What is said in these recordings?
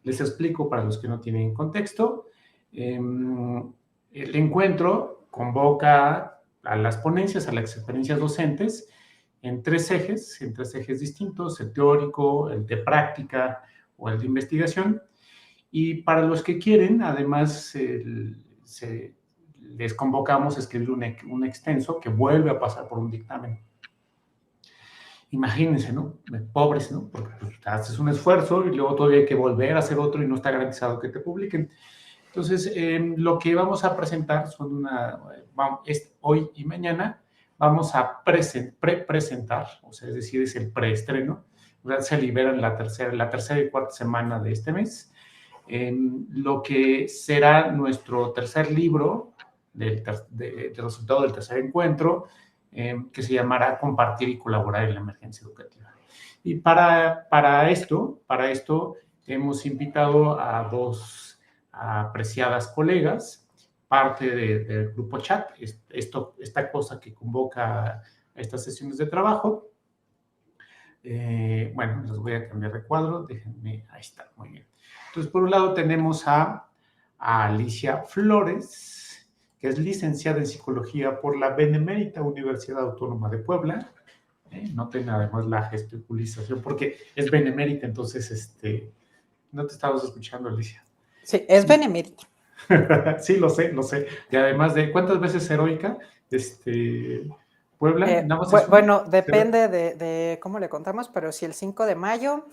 Les explico para los que no tienen contexto. El encuentro convoca a las ponencias, a las experiencias docentes, en tres ejes distintos: el teórico, el de práctica o el de investigación. Y para los que quieren, además, les convocamos a escribir un extenso que vuelve a pasar por un dictamen. Imagínense, ¿no? Pobres, ¿no? Porque pues, haces un esfuerzo y luego todavía hay que volver a hacer otro y no está garantizado que te publiquen. Entonces, lo que vamos a presentar son hoy y mañana vamos a presentar, o sea, es decir, es el preestreno. Se liberan la tercera y cuarta semana de este mes. Lo que será nuestro tercer libro del resultado del tercer encuentro, que se llamará Compartir y colaborar en la emergencia educativa. Y para esto hemos invitado a dos apreciadas colegas, parte del grupo chat, esta cosa que convoca a estas sesiones de trabajo. Bueno, les voy a cambiar de cuadro, déjenme, ahí está, muy bien. Entonces, por un lado tenemos a Alicia Flores, que es licenciada en Psicología por la Benemérita Universidad Autónoma de Puebla. Noten además la gesticulización, porque es Benemérita, entonces, no te estabas escuchando, Alicia. Sí, es Benemérita. Sí, lo sé. Y además de, ¿cuántas veces heroica? Puebla, bueno, depende de cómo le contamos, pero si el 5 de mayo,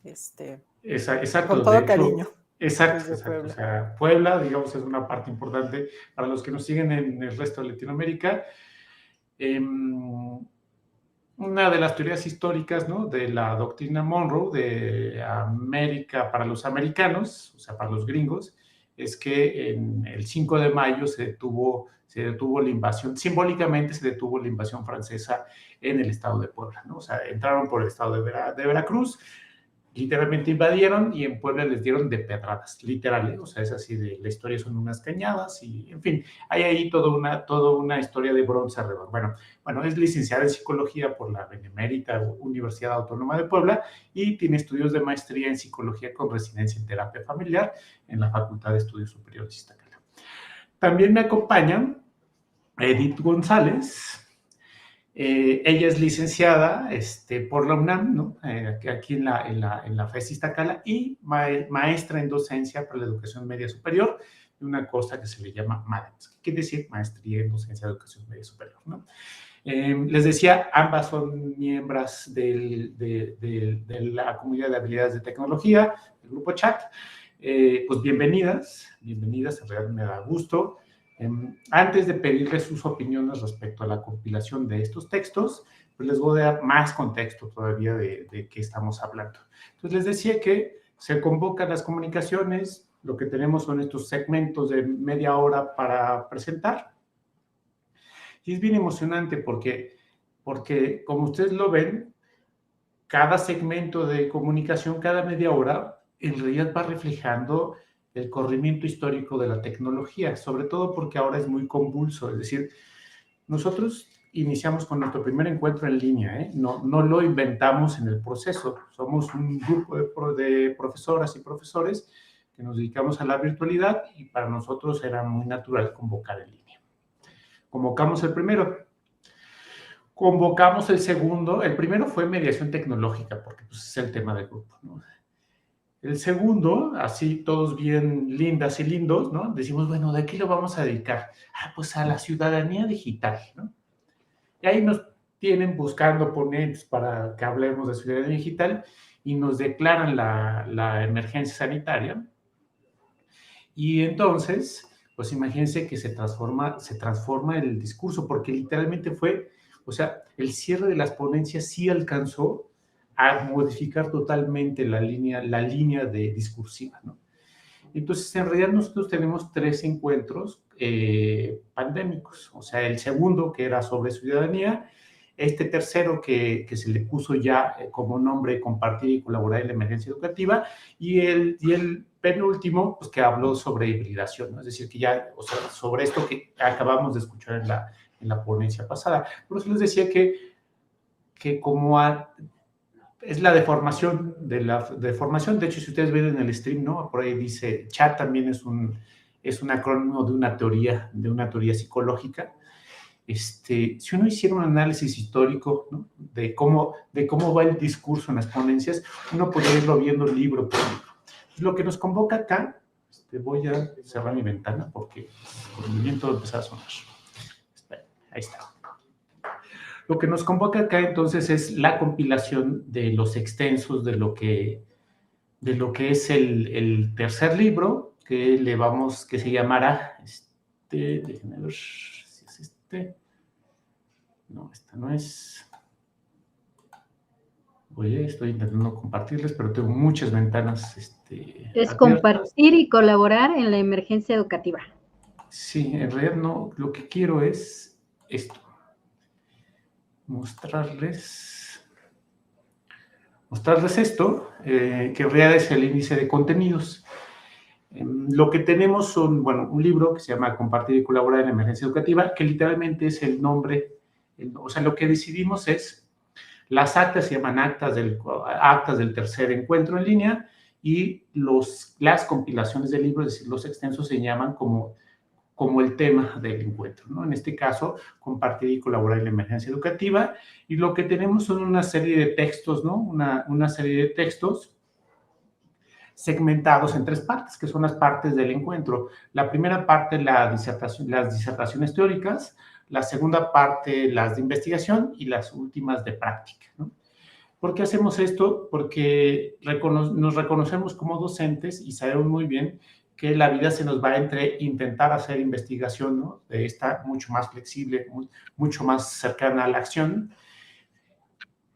exacto, con todo cariño. Exacto. O sea, Puebla, digamos, es una parte importante para los que nos siguen en el resto de Latinoamérica. Una de las teorías históricas, ¿no?, de la doctrina Monroe de América para los americanos, o sea, para los gringos, es que en el 5 de mayo se detuvo la invasión, simbólicamente se detuvo la invasión francesa en el estado de Puebla, ¿no? O sea, entraron por el estado de Veracruz, literalmente invadieron y en Puebla les dieron de pedradas, literal, o sea, es así de la historia, son unas cañadas y, en fin, hay ahí toda una historia de bronce alrededor. Bueno, es licenciada en Psicología por la Benemérita Universidad Autónoma de Puebla y tiene estudios de maestría en Psicología con residencia en Terapia Familiar en la Facultad de Estudios Superiores Iztacala. También me acompaña Edith González. Ella es licenciada por la UNAM, ¿no? Aquí en la FES Iztacala, y maestra en docencia para la educación media superior, de una cosa que se le llama MADES, que quiere decir Maestría en Docencia de Educación Media Superior, ¿no? Les decía, ambas son miembros de la comunidad de habilidades de tecnología, del grupo chat. Pues bienvenidas, en realidad me da gusto. Antes de pedirles sus opiniones respecto a la compilación de estos textos, pues les voy a dar más contexto todavía de qué estamos hablando. Entonces les decía que se convocan las comunicaciones, lo que tenemos son estos segmentos de media hora para presentar. Y es bien emocionante porque como ustedes lo ven, cada segmento de comunicación, cada media hora, en realidad va reflejando el corrimiento histórico de la tecnología, sobre todo porque ahora es muy convulso. Es decir, nosotros iniciamos con nuestro primer encuentro en línea, no lo inventamos en el proceso. Somos un grupo de profesoras y profesores que nos dedicamos a la virtualidad y para nosotros era muy natural convocar en línea. Convocamos el primero. Convocamos el segundo. El primero fue mediación tecnológica, porque pues, es el tema del grupo, ¿no? El segundo, así todos bien lindas y lindos, ¿no? Decimos, bueno, ¿de qué lo vamos a dedicar? Pues a la ciudadanía digital, ¿no? Y ahí nos tienen buscando ponentes para que hablemos de ciudadanía digital y nos declaran la emergencia sanitaria. Y entonces, pues imagínense que se transforma el discurso, porque literalmente fue, o sea, el cierre de las ponencias sí alcanzó a modificar totalmente la línea de discursiva, ¿no? Entonces, en realidad nosotros tenemos 3 encuentros pandémicos, o sea, el segundo que era sobre ciudadanía, este tercero que se le puso ya como nombre Compartir y colaborar en la emergencia educativa, y el penúltimo, pues que habló sobre hibridación, ¿no? Es decir, que ya, o sea, sobre esto que acabamos de escuchar en la ponencia pasada. Por eso les decía que como es la deformación de la deformación. De hecho, si ustedes ven en el stream, ¿no? Por ahí dice, chat también es un acrónimo de una teoría psicológica. Si uno hiciera un análisis histórico, ¿no? de cómo va el discurso en las ponencias, uno podría irlo viendo libro por libro. Lo que nos convoca acá, voy a cerrar mi ventana porque con el viento empezar a sonar. Ahí está. Lo que nos convoca acá entonces es la compilación de los extensos de lo que es el tercer libro que se llamará, déjenme ver si es no, esta no es. Oye, estoy intentando compartirles, pero tengo muchas ventanas Es abiertas. compartir y colaborar en la emergencia educativa. Sí, en realidad no, lo que quiero es esto. Mostrarles esto, que en realidad es el índice de contenidos. Lo que tenemos son, bueno, un libro que se llama Compartir y colaborar en la emergencia educativa, que literalmente es el nombre, o sea, lo que decidimos es, las actas se llaman actas del tercer encuentro en línea, y las compilaciones del libro, es decir, los extensos, se llaman como el tema del encuentro, ¿no? En este caso, compartir y colaborar en la emergencia educativa, y lo que tenemos son una serie de textos, ¿no? Una serie de textos segmentados en 3 partes, que son las partes del encuentro. La primera parte, las disertaciones teóricas; la segunda parte, las de investigación; y las últimas de práctica, ¿no? ¿Por qué hacemos esto? Porque nos reconocemos como docentes y sabemos muy bien que la vida se nos va entre intentar hacer investigación, ¿no? De esta mucho más flexible, mucho más cercana a la acción,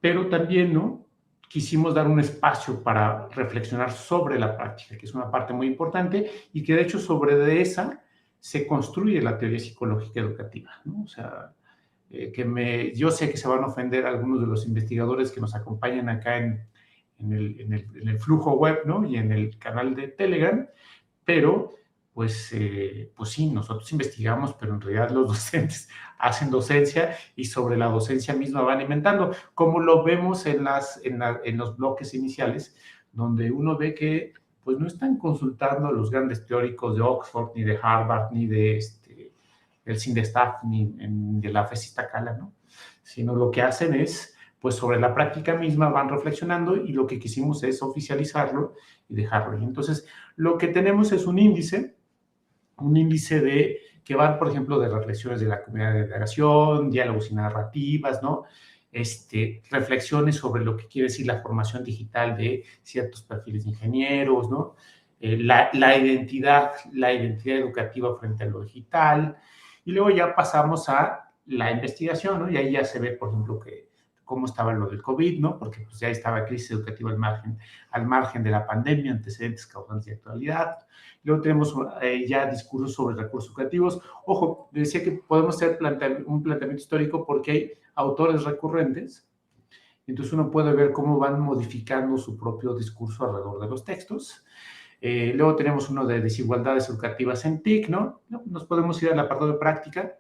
pero también, ¿no? Quisimos dar un espacio para reflexionar sobre la práctica, que es una parte muy importante, y que de hecho sobre esa se construye la teoría psicológica educativa, ¿no? O sea, yo sé que se van a ofender algunos de los investigadores que nos acompañan acá en el flujo web, ¿no? Y en el canal de Telegram, pero pues sí, nosotros investigamos, pero en realidad los docentes hacen docencia, y sobre la docencia misma van inventando, como lo vemos en los bloques iniciales, donde uno ve que pues no están consultando a los grandes teóricos de Oxford, ni de Harvard, ni de el CINDESTAF, ni de la FES Iztacala, ¿no? Sino lo que hacen es, pues sobre la práctica misma van reflexionando, y lo que quisimos es oficializarlo y dejarlo. Y entonces, lo que tenemos es un índice que va, por ejemplo, de reflexiones de la comunidad de indagación, diálogos y narrativas, ¿no? Reflexiones sobre lo que quiere decir la formación digital de ciertos perfiles de ingenieros, ¿no? La identidad educativa frente a lo digital, y luego ya pasamos a la investigación, ¿no? Y ahí ya se ve, por ejemplo, cómo estaba lo del COVID, ¿no? Porque pues ya estaba crisis educativa al margen de la pandemia, antecedentes, causantes y actualidad. Luego tenemos ya discursos sobre recursos educativos. Ojo, decía que podemos hacer un planteamiento histórico porque hay autores recurrentes, entonces uno puede ver cómo van modificando su propio discurso alrededor de los textos. Luego tenemos uno de desigualdades educativas en TIC, ¿no? Nos podemos ir al apartado de práctica.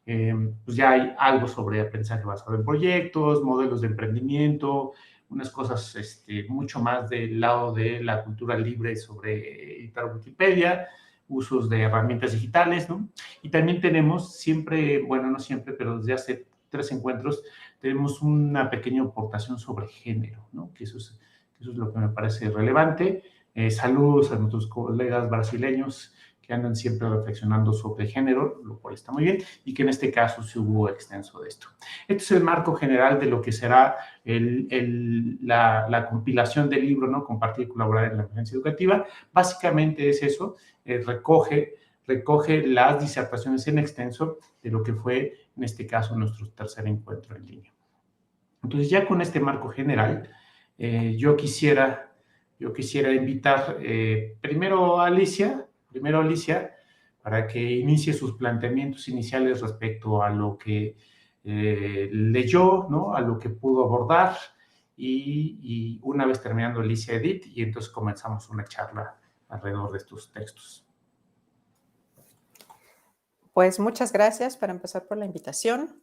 Pues ya hay algo sobre aprendizaje basado en proyectos, modelos de emprendimiento, unas cosas mucho más del lado de la cultura libre sobre editar Wikipedia, usos de herramientas digitales, ¿no? Y también tenemos siempre, bueno, no siempre, pero desde hace 3 encuentros, tenemos una pequeña aportación sobre género, ¿no? Que eso es lo que me parece relevante. Saludos a nuestros colegas brasileños que andan siempre reflexionando sobre género, lo cual está muy bien, y que en este caso sí hubo extenso de esto. Este es el marco general de lo que será la compilación del libro, ¿no? Compartir y colaborar en la emergencia educativa. Básicamente es eso, recoge las disertaciones en extenso de lo que fue, en este caso, nuestro tercer encuentro en línea. Entonces, ya con este marco general, yo quisiera invitar primero a Alicia, para que inicie sus planteamientos iniciales respecto a lo que leyó, ¿no? A lo que pudo abordar, y una vez terminando Alicia, Edith, y entonces comenzamos una charla alrededor de estos textos. Pues muchas gracias para empezar por la invitación.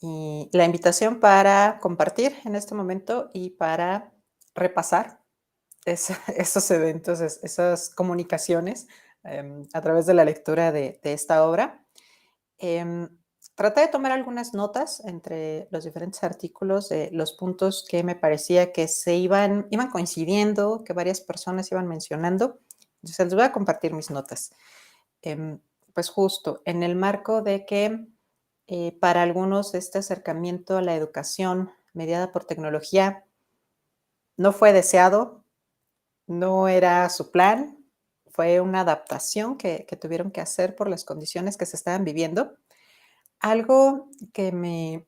y la invitación para compartir en este momento y para repasar esos eventos, esas comunicaciones a través de la lectura de esta obra. Em, Traté de tomar algunas notas entre los diferentes artículos de los puntos que me parecía que iban coincidiendo, que varias personas iban mencionando. Entonces, les voy a compartir mis notas. Em, pues justo en el marco de que para algunos este acercamiento a la educación mediada por tecnología no fue deseado, no era su plan, fue una adaptación que tuvieron que hacer por las condiciones que se estaban viviendo. Algo que me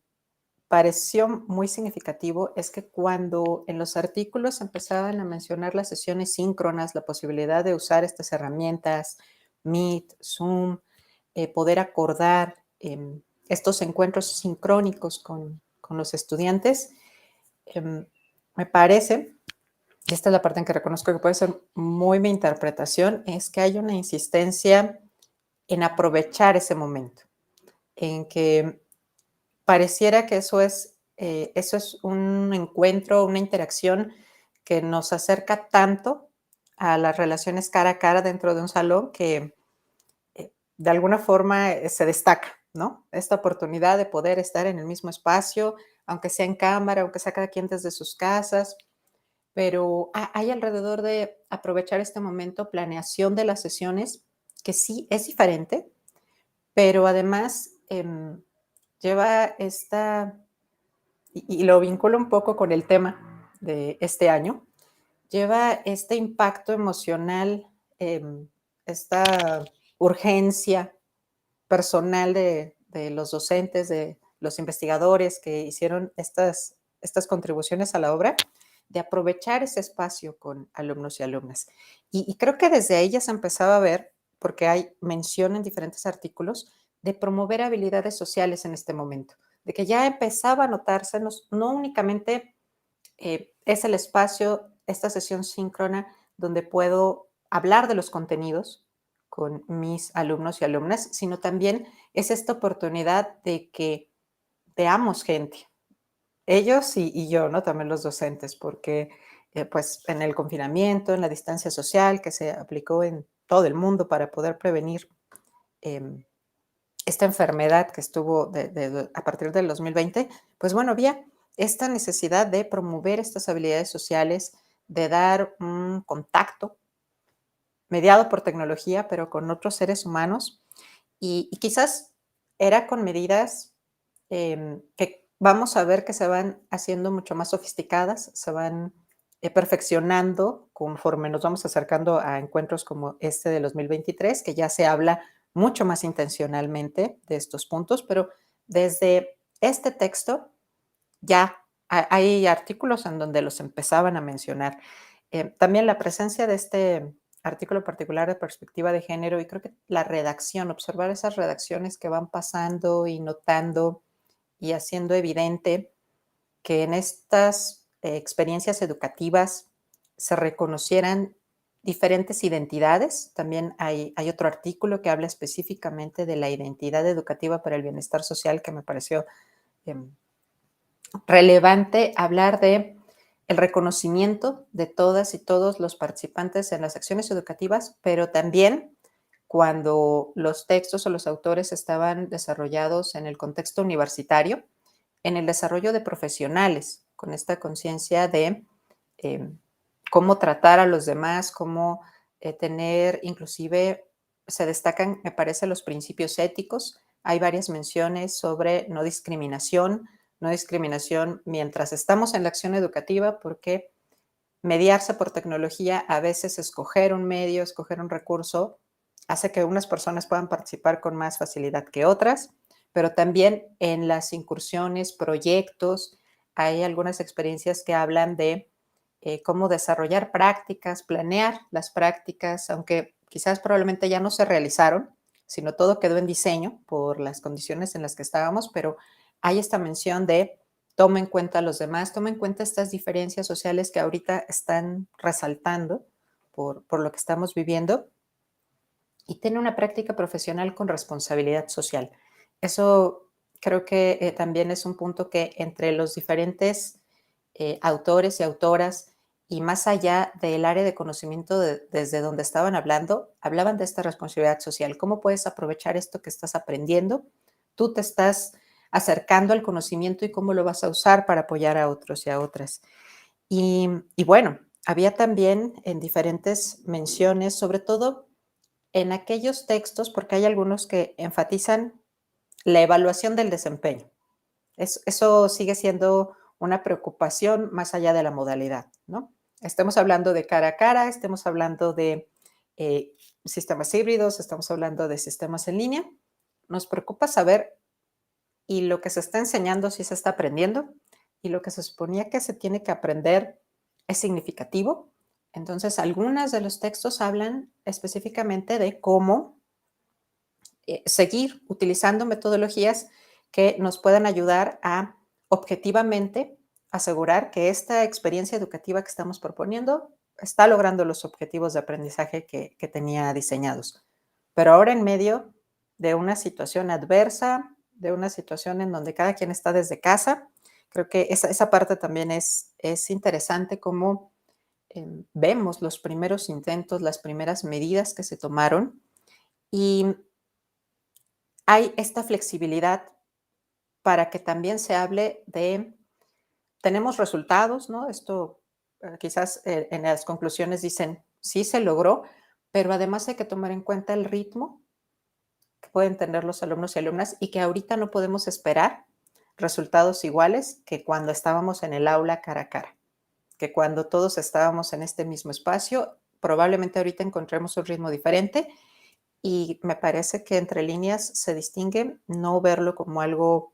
pareció muy significativo es que cuando en los artículos empezaban a mencionar las sesiones síncronas, la posibilidad de usar estas herramientas, Meet, Zoom, poder acordar estos encuentros sincrónicos con los estudiantes, me parece, y esta es la parte en que reconozco que puede ser muy mi interpretación, es que hay una insistencia en aprovechar ese momento, en que pareciera que eso es un encuentro, una interacción que nos acerca tanto a las relaciones cara a cara dentro de un salón que de alguna forma se destaca, ¿no? Esta oportunidad de poder estar en el mismo espacio, aunque sea en cámara, aunque sea cada quien desde sus casas, pero hay alrededor de aprovechar este momento, planeación de las sesiones, que sí es diferente, pero además lleva y lo vinculo un poco con el tema de este año, lleva este impacto emocional, esta urgencia personal de los docentes, de los investigadores que hicieron estas contribuciones a la obra, de aprovechar ese espacio con alumnos y alumnas. Y creo que desde ahí ya se empezaba a ver, porque hay mención en diferentes artículos, de promover habilidades sociales en este momento, de que ya empezaba a notarse, no únicamente es el espacio, esta sesión síncrona, donde puedo hablar de los contenidos con mis alumnos y alumnas, sino también es esta oportunidad de que veamos gente, ellos y yo, ¿no? También los docentes, porque pues en el confinamiento, en la distancia social que se aplicó en todo el mundo para poder prevenir em, esta enfermedad que estuvo a partir del 2020, pues bueno, había esta necesidad de promover estas habilidades sociales, de dar un contacto mediado por tecnología, pero con otros seres humanos. Y quizás era con medidas que vamos a ver que se van haciendo mucho más sofisticadas, se van perfeccionando conforme nos vamos acercando a encuentros como este de 2023, que ya se habla mucho más intencionalmente de estos puntos, pero desde este texto ya hay artículos en donde los empezaban a mencionar. También la presencia de este artículo particular de perspectiva de género y creo que la redacción, observar esas redacciones que van pasando y notando y haciendo evidente que en estas experiencias educativas se reconocieran diferentes identidades. También hay otro artículo que habla específicamente de la identidad educativa para el bienestar social que me pareció relevante hablar de el reconocimiento de todas y todos los participantes en las acciones educativas, pero también cuando los textos o los autores estaban desarrollados en el contexto universitario, en el desarrollo de profesionales, con esta conciencia de eh, cómo tratar a los demás, cómo tener, inclusive se destacan, me parece, los principios éticos. Hay varias menciones sobre no discriminación mientras estamos en la acción educativa, porque mediarse por tecnología, a veces escoger un medio, escoger un recurso, hace que unas personas puedan participar con más facilidad que otras, pero también en las incursiones, proyectos, hay algunas experiencias que hablan de cómo desarrollar prácticas, planear las prácticas, aunque quizás probablemente ya no se realizaron, sino todo quedó en diseño por las condiciones en las que estábamos, pero hay esta mención de toma en cuenta a los demás, toma en cuenta estas diferencias sociales que ahorita están resaltando por lo que estamos viviendo y tiene una práctica profesional con responsabilidad social. Eso creo que también es un punto que entre los diferentes autores y autoras, y más allá del área de conocimiento desde donde estaban hablando, hablaban de esta responsabilidad social. ¿Cómo puedes aprovechar esto que estás aprendiendo? Tú te estás acercando al conocimiento y cómo lo vas a usar para apoyar a otros y a otras. Y bueno, había también en diferentes menciones, sobre todo en aquellos textos, porque hay algunos que enfatizan la evaluación del desempeño. Eso sigue siendo una preocupación más allá de la modalidad, ¿no? Estemos hablando de cara a cara, estemos hablando de sistemas híbridos, estamos hablando de sistemas en línea. Nos preocupa saber y lo que se está enseñando si se está aprendiendo y lo que se suponía que se tiene que aprender es significativo. Entonces, algunos de los textos hablan específicamente de cómo seguir utilizando metodologías que nos puedan ayudar a objetivamente asegurar que esta experiencia educativa que estamos proponiendo está logrando los objetivos de aprendizaje que tenía diseñados. Pero ahora en medio de una situación adversa, de una situación en donde cada quien está desde casa, creo que esa parte también es interesante cómo vemos los primeros intentos, las primeras medidas que se tomaron y hay esta flexibilidad para que también se hable de, tenemos resultados, ¿no? Esto quizás en las conclusiones dicen, sí se logró, pero además hay que tomar en cuenta el ritmo que pueden tener los alumnos y alumnas y que ahorita no podemos esperar resultados iguales que cuando estábamos en el aula cara a cara, que cuando todos estábamos en este mismo espacio, probablemente ahorita encontremos un ritmo diferente y me parece que entre líneas se distingue no verlo como algo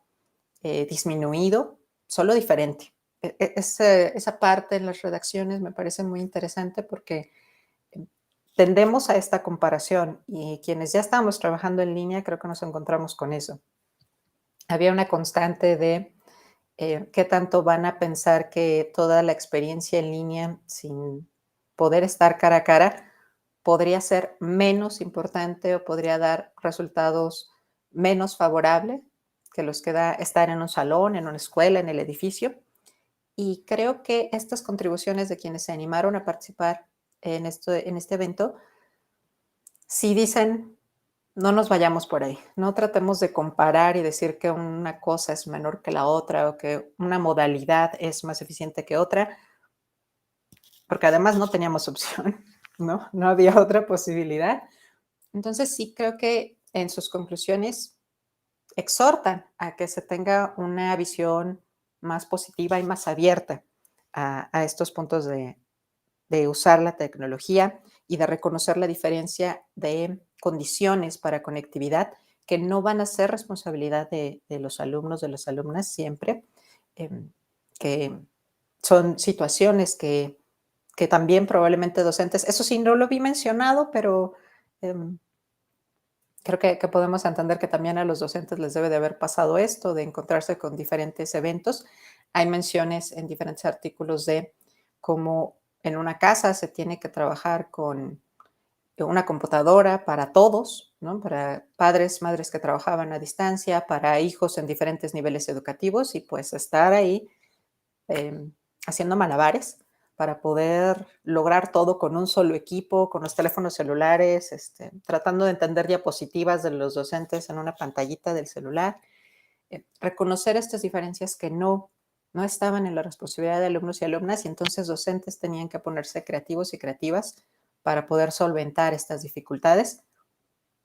disminuido, solo diferente. Esa parte en las redacciones me parece muy interesante porque tendemos a esta comparación y quienes ya estamos trabajando en línea creo que nos encontramos con eso. Había una constante de qué tanto van a pensar que toda la experiencia en línea sin poder estar cara a cara podría ser menos importante o podría dar resultados menos favorables que los que da estar en un salón, en una escuela, en el edificio. Y creo que estas contribuciones de quienes se animaron a participar en este evento, sí dicen, no nos vayamos por ahí, no tratemos de comparar y decir que una cosa es menor que la otra o que una modalidad es más eficiente que otra, porque además no teníamos opción, ¿no? No había otra posibilidad. Entonces sí creo que en sus conclusiones exhortan a que se tenga una visión más positiva y más abierta a estos puntos de usar la tecnología y de reconocer la diferencia de condiciones para conectividad que no van a ser responsabilidad de los alumnos, de las alumnas siempre, que son situaciones que también probablemente docentes, eso sí no lo vi mencionado, pero creo que podemos entender que también a los docentes les debe de haber pasado esto, de encontrarse con diferentes eventos. Hay menciones en diferentes artículos de cómo en una casa se tiene que trabajar con una computadora para todos, ¿no? Para padres, madres que trabajaban a distancia, para hijos en diferentes niveles educativos y pues estar ahí haciendo malabares para poder lograr todo con un solo equipo, con los teléfonos celulares, tratando de entender diapositivas de los docentes en una pantallita del celular. Reconocer estas diferencias que no estaban en la responsabilidad de alumnos y alumnas y entonces docentes tenían que ponerse creativos y creativas para poder solventar estas dificultades.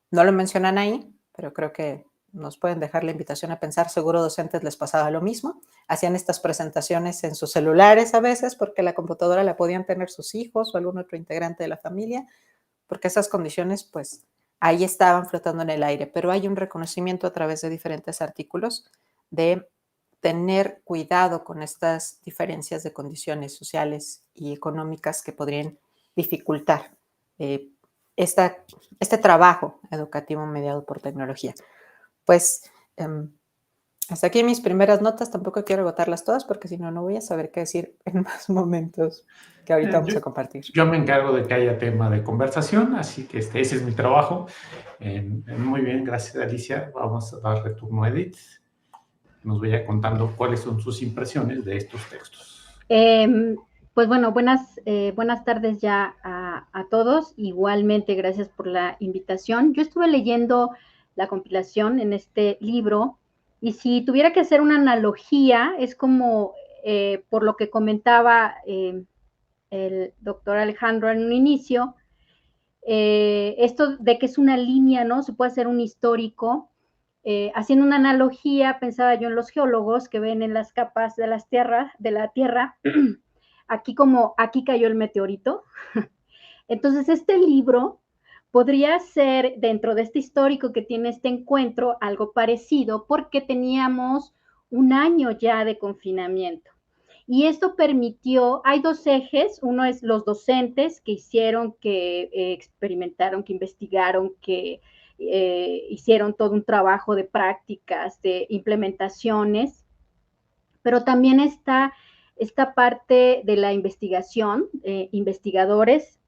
No lo mencionan ahí, pero creo que nos pueden dejar la invitación a pensar, seguro docentes les pasaba lo mismo, hacían estas presentaciones en sus celulares a veces porque la computadora la podían tener sus hijos o algún otro integrante de la familia, porque esas condiciones pues ahí estaban flotando en el aire, pero hay un reconocimiento a través de diferentes artículos de tener cuidado con estas diferencias de condiciones sociales y económicas que podrían dificultar este trabajo educativo mediado por tecnología. Pues hasta aquí mis primeras notas, tampoco quiero agotarlas todas porque si no, no voy a saber qué decir en más momentos que ahorita vamos a compartir. Yo me encargo de que haya tema de conversación, así que ese es mi trabajo. Muy bien, gracias Alicia. Vamos a darle turno a Edith. nos vaya contando cuáles son sus impresiones de estos textos. Pues bueno, buenas tardes ya a todos. Igualmente, gracias por la invitación. Yo estuve leyendo la compilación en este libro y si tuviera que hacer una analogía, es como, por lo que comentaba el doctor Alejandro en un inicio, esto de que es una línea, ¿no? Se puede hacer un histórico. Haciendo una analogía, pensaba yo en los geólogos que ven en las capas de la Tierra, aquí cayó el meteorito. Entonces, este libro podría ser, dentro de este histórico que tiene este encuentro, algo parecido, porque teníamos un año ya de confinamiento. Y esto permitió, hay dos ejes, uno es los docentes que hicieron, que experimentaron, que investigaron, que hicieron todo un trabajo de prácticas, de implementaciones, pero también está esta parte de la investigación, investigadores.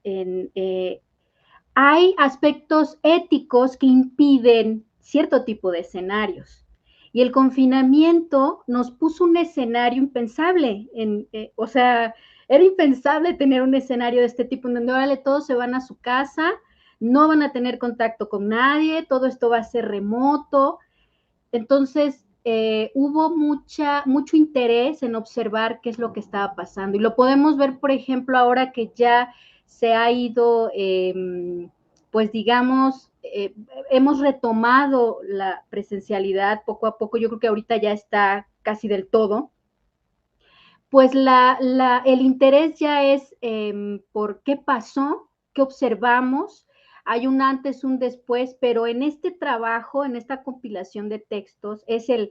Hay aspectos éticos que impiden cierto tipo de escenarios. Y el confinamiento nos puso un escenario impensable. O sea, era impensable tener un escenario de este tipo, en donde órale, todos se van a su casa, no van a tener contacto con nadie, todo esto va a ser remoto. Entonces, hubo mucho interés en observar qué es lo que estaba pasando. Y lo podemos ver, por ejemplo, ahora que ya se ha ido, pues digamos, hemos retomado la presencialidad poco a poco. Yo creo que ahorita ya está casi del todo. Pues el interés ya es por qué pasó, qué observamos. Hay un antes, un después, pero en este trabajo, en esta compilación de textos, es el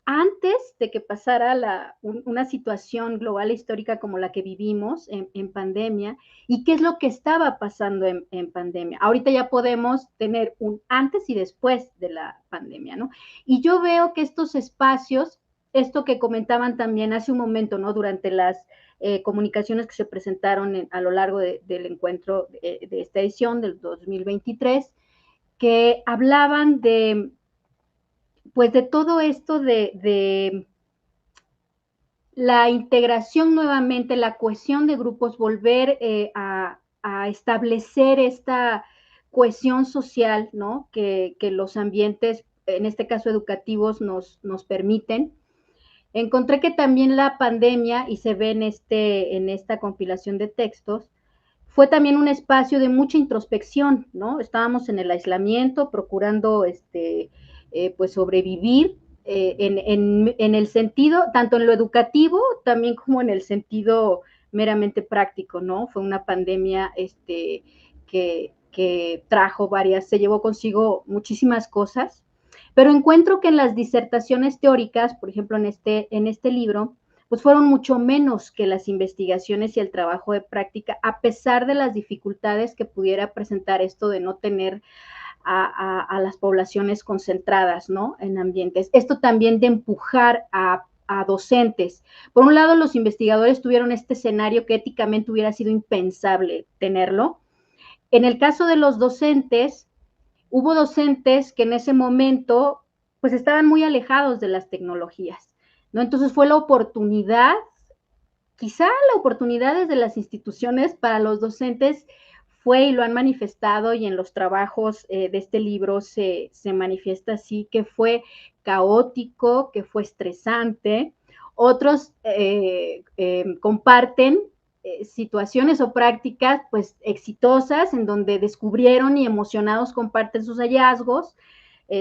antes de que pasara una situación global histórica como la que vivimos en pandemia, y qué es lo que estaba pasando en pandemia. Ahorita ya podemos tener un antes y después de la pandemia, ¿no? Y yo veo que estos espacios, esto que comentaban también hace un momento, ¿no? Durante las comunicaciones que se presentaron a lo largo del encuentro de esta edición del 2023, que hablaban pues de todo esto de la integración nuevamente, la cohesión de grupos, volver a establecer esta cohesión social, ¿no? Que los ambientes, en este caso educativos, nos permiten. Encontré que también la pandemia, y se ve en esta compilación de textos, fue también un espacio de mucha introspección, ¿no? Estábamos en el aislamiento, procurando pues sobrevivir en el sentido, tanto en lo educativo, también como en el sentido meramente práctico, ¿no? Fue una pandemia que trajo se llevó consigo muchísimas cosas, pero encuentro que en las disertaciones teóricas, por ejemplo, en este libro, pues fueron mucho menos que las investigaciones y el trabajo de práctica, a pesar de las dificultades que pudiera presentar esto de no tener a las poblaciones concentradas, ¿no? En ambientes. Esto también de empujar a docentes. Por un lado, los investigadores tuvieron este escenario que éticamente hubiera sido impensable tenerlo. En el caso de los docentes, hubo docentes que en ese momento pues estaban muy alejados de las tecnologías, ¿no? Entonces fue la oportunidad, quizá la oportunidad desde las instituciones para los docentes fue, y lo han manifestado, y en los trabajos de este libro se manifiesta así, que fue caótico, que fue estresante. Otros comparten situaciones o prácticas pues exitosas en donde descubrieron y emocionados comparten sus hallazgos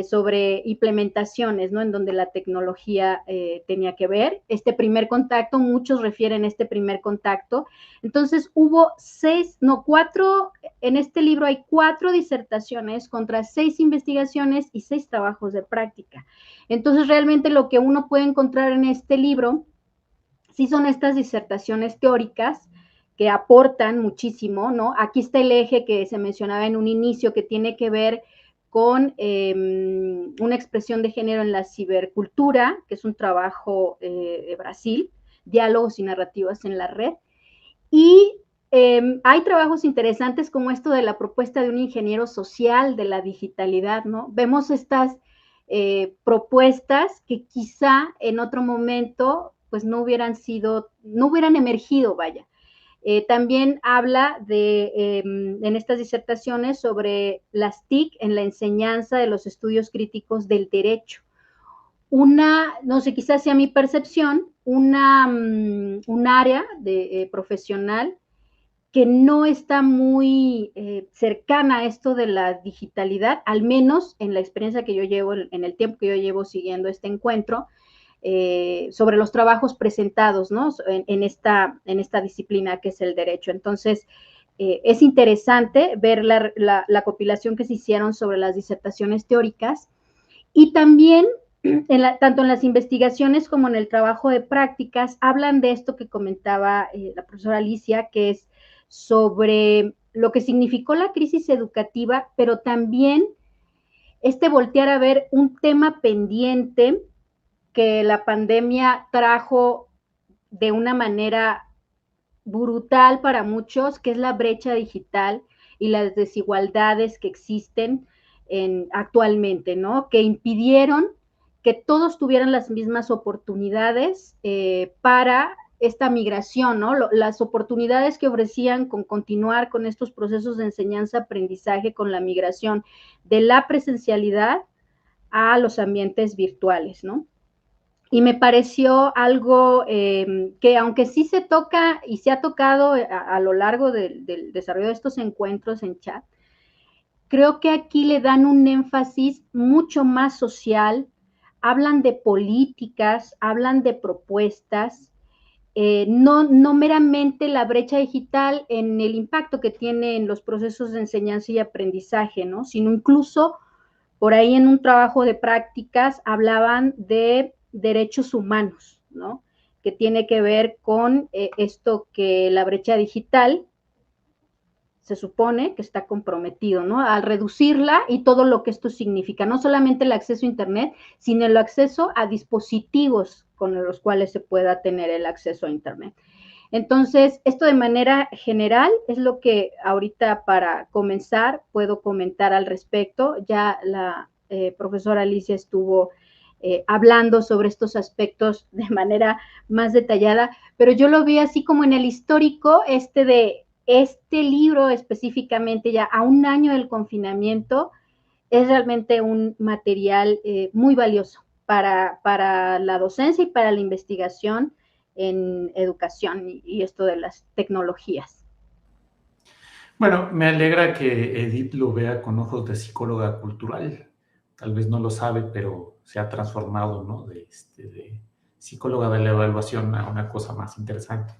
sobre implementaciones, ¿no? En donde la tecnología tenía que ver. Este primer contacto, muchos refieren a este primer contacto. Entonces hubo cuatro, en este libro hay 4 disertaciones contra 6 investigaciones y 6 trabajos de práctica. Entonces realmente lo que uno puede encontrar en este libro sí son estas disertaciones teóricas que aportan muchísimo, ¿no? Aquí está el eje que se mencionaba en un inicio, que tiene que ver con una expresión de género en la cibercultura, que es un trabajo de Brasil, diálogos y narrativas en la red. Y hay trabajos interesantes como esto de la propuesta de un ingeniero social de la digitalidad, ¿no? Vemos estas propuestas que quizá en otro momento pues no hubieran emergido, vaya. También habla en estas disertaciones sobre las TIC en la enseñanza de los estudios críticos del derecho. No sé, quizás sea mi percepción, un área profesional que no está muy cercana a esto de la digitalidad, al menos en la experiencia que yo llevo, en el tiempo que yo llevo siguiendo este encuentro, sobre los trabajos presentados, ¿no? en esta disciplina que es el derecho. Entonces, es interesante ver la compilación que se hicieron sobre las disertaciones teóricas y también, tanto en las investigaciones como en el trabajo de prácticas, hablan de esto que comentaba la profesora Alicia, que es sobre lo que significó la crisis educativa, pero también voltear a ver un tema pendiente que la pandemia trajo de una manera brutal para muchos, que es la brecha digital y las desigualdades que existen actualmente, ¿no? Que impidieron que todos tuvieran las mismas oportunidades para esta migración, ¿no? Las oportunidades que ofrecían con continuar con estos procesos de enseñanza-aprendizaje con la migración de la presencialidad a los ambientes virtuales, ¿no? Y me pareció algo que aunque sí se toca y se ha tocado a lo largo del desarrollo de estos encuentros en chat, creo que aquí le dan un énfasis mucho más social, hablan de políticas, hablan de propuestas, no meramente la brecha digital en el impacto que tiene en los procesos de enseñanza y aprendizaje, ¿no? Sino incluso por ahí en un trabajo de prácticas hablaban de derechos humanos, ¿no? Que tiene que ver con esto que la brecha digital se supone que está comprometido, ¿no? Al reducirla y todo lo que esto significa, no solamente el acceso a Internet, sino el acceso a dispositivos con los cuales se pueda tener el acceso a Internet. Entonces, esto de manera general es lo que ahorita para comenzar puedo comentar al respecto. Ya la profesora Alicia estuvo hablando sobre estos aspectos de manera más detallada, pero yo lo vi así como en el histórico de este libro específicamente ya a un año del confinamiento es realmente un material muy valioso para la docencia y para la investigación en educación y esto de las tecnologías. Bueno, me alegra que Edith lo vea con ojos de psicóloga cultural. Tal vez no lo sabe, pero se ha transformado, ¿no? De psicóloga de la evaluación a una cosa más interesante,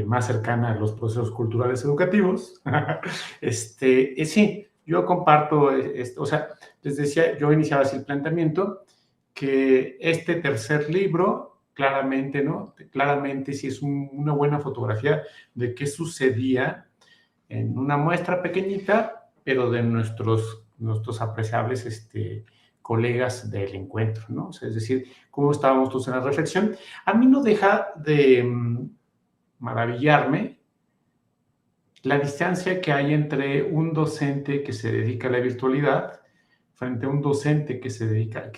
más cercana a los procesos culturales educativos. Sí, yo comparto esto. O sea, les decía, yo iniciaba así el planteamiento, que este tercer libro claramente, ¿no? Claramente sí es una buena fotografía de qué sucedía en una muestra pequeñita, pero de nuestros apreciables colegas del encuentro, ¿no? O sea, es decir, cómo estábamos todos en la reflexión. A mí no deja de maravillarme la distancia que hay entre un docente que se dedica a la virtualidad frente a un docente que se dedica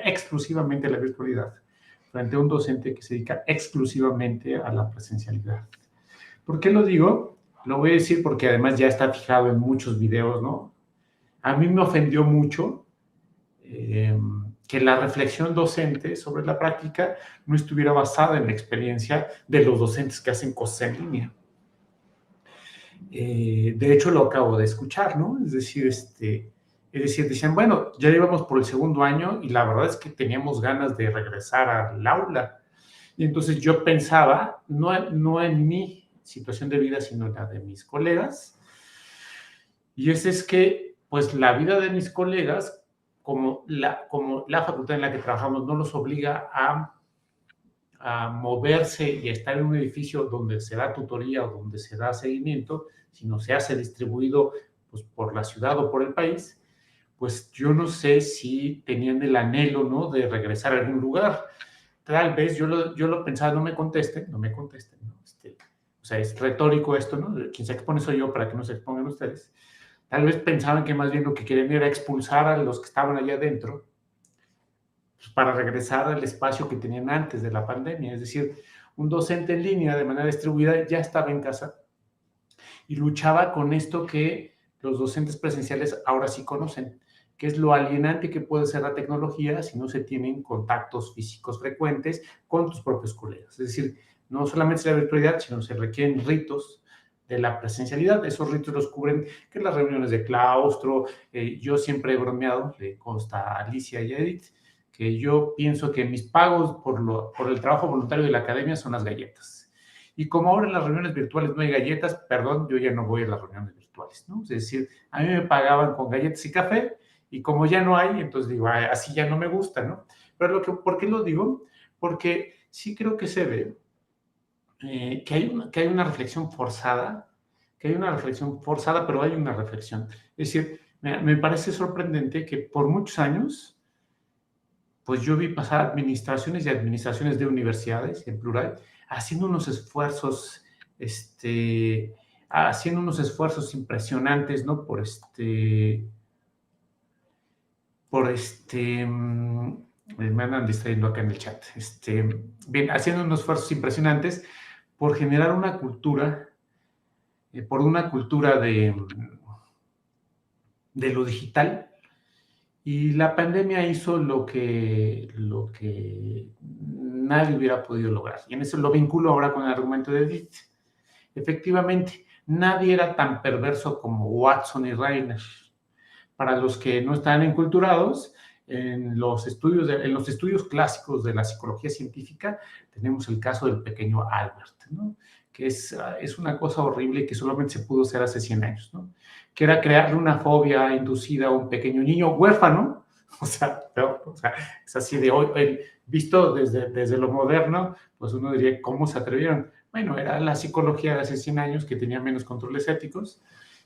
exclusivamente a la virtualidad, frente a un docente que se dedica exclusivamente a la presencialidad. ¿Por qué lo digo? Lo voy a decir porque además ya está fijado en muchos videos, ¿no? A mí me ofendió mucho que la reflexión docente sobre la práctica no estuviera basada en la experiencia de los docentes que hacen cosas en línea. De hecho, lo acabo de escuchar, ¿no? Es decir, decían, bueno, ya íbamos por el segundo año y la verdad es que teníamos ganas de regresar al aula. Y entonces yo pensaba, no en mi situación de vida, sino en la de mis colegas. Y es que, pues, la vida de mis colegas, como la facultad en la que trabajamos no los obliga a moverse y a estar en un edificio donde se da tutoría o donde se da seguimiento, sino se hace distribuido pues, por la ciudad o por el país, pues yo no sé si tenían el anhelo, ¿no?, de regresar a algún lugar. Tal vez yo lo pensaba, no me contesten, ¿no? O sea, es retórico esto, ¿no? Quien se expone soy yo para que no se expongan ustedes. Tal vez pensaban que más bien lo que querían era expulsar a los que estaban allá adentro, pues, para regresar al espacio que tenían antes de la pandemia. Es decir, un docente en línea de manera distribuida ya estaba en casa y luchaba con esto que los docentes presenciales ahora sí conocen, que es lo alienante que puede ser la tecnología si no se tienen contactos físicos frecuentes con tus propios colegas. Es decir, no solamente es la virtualidad, sino se requieren ritos de la presencialidad. Esos ritos los cubren que las reuniones de claustro. Yo siempre he bromeado, le consta a Alicia y a Edith, que yo pienso que mis pagos por el trabajo voluntario de la academia son las galletas. Y como ahora en las reuniones virtuales no hay galletas, perdón, yo ya no voy a las reuniones virtuales, ¿no? Es decir, a mí me pagaban con galletas y café, y como ya no hay, entonces digo, así ya no me gusta, ¿no? Pero ¿por qué lo digo? Porque sí creo que se ve que hay una reflexión forzada, pero hay una reflexión. Es decir, me parece sorprendente que por muchos años, pues yo vi pasar administraciones y administraciones de universidades, en plural, haciendo unos esfuerzos, haciendo unos esfuerzos impresionantes, ¿no? Me andan distrayendo acá en el chat. Bien, haciendo unos esfuerzos impresionantes por generar una cultura, por una cultura de lo digital. Y la pandemia hizo lo que nadie hubiera podido lograr. Y en eso lo vinculo ahora con el argumento de Edith. Efectivamente, nadie era tan perverso como Watson y Reiner. Para los que no están enculturados, en los estudios clásicos de la psicología científica tenemos el caso del pequeño Albert, ¿no? Que es una cosa horrible que solamente se pudo hacer hace 100 años, ¿no? Que era crearle una fobia inducida a un pequeño niño huérfano. O sea, es así de hoy, visto desde lo moderno, pues uno diría, ¿cómo se atrevieron? Bueno, era la psicología de hace 100 años que tenía menos controles éticos,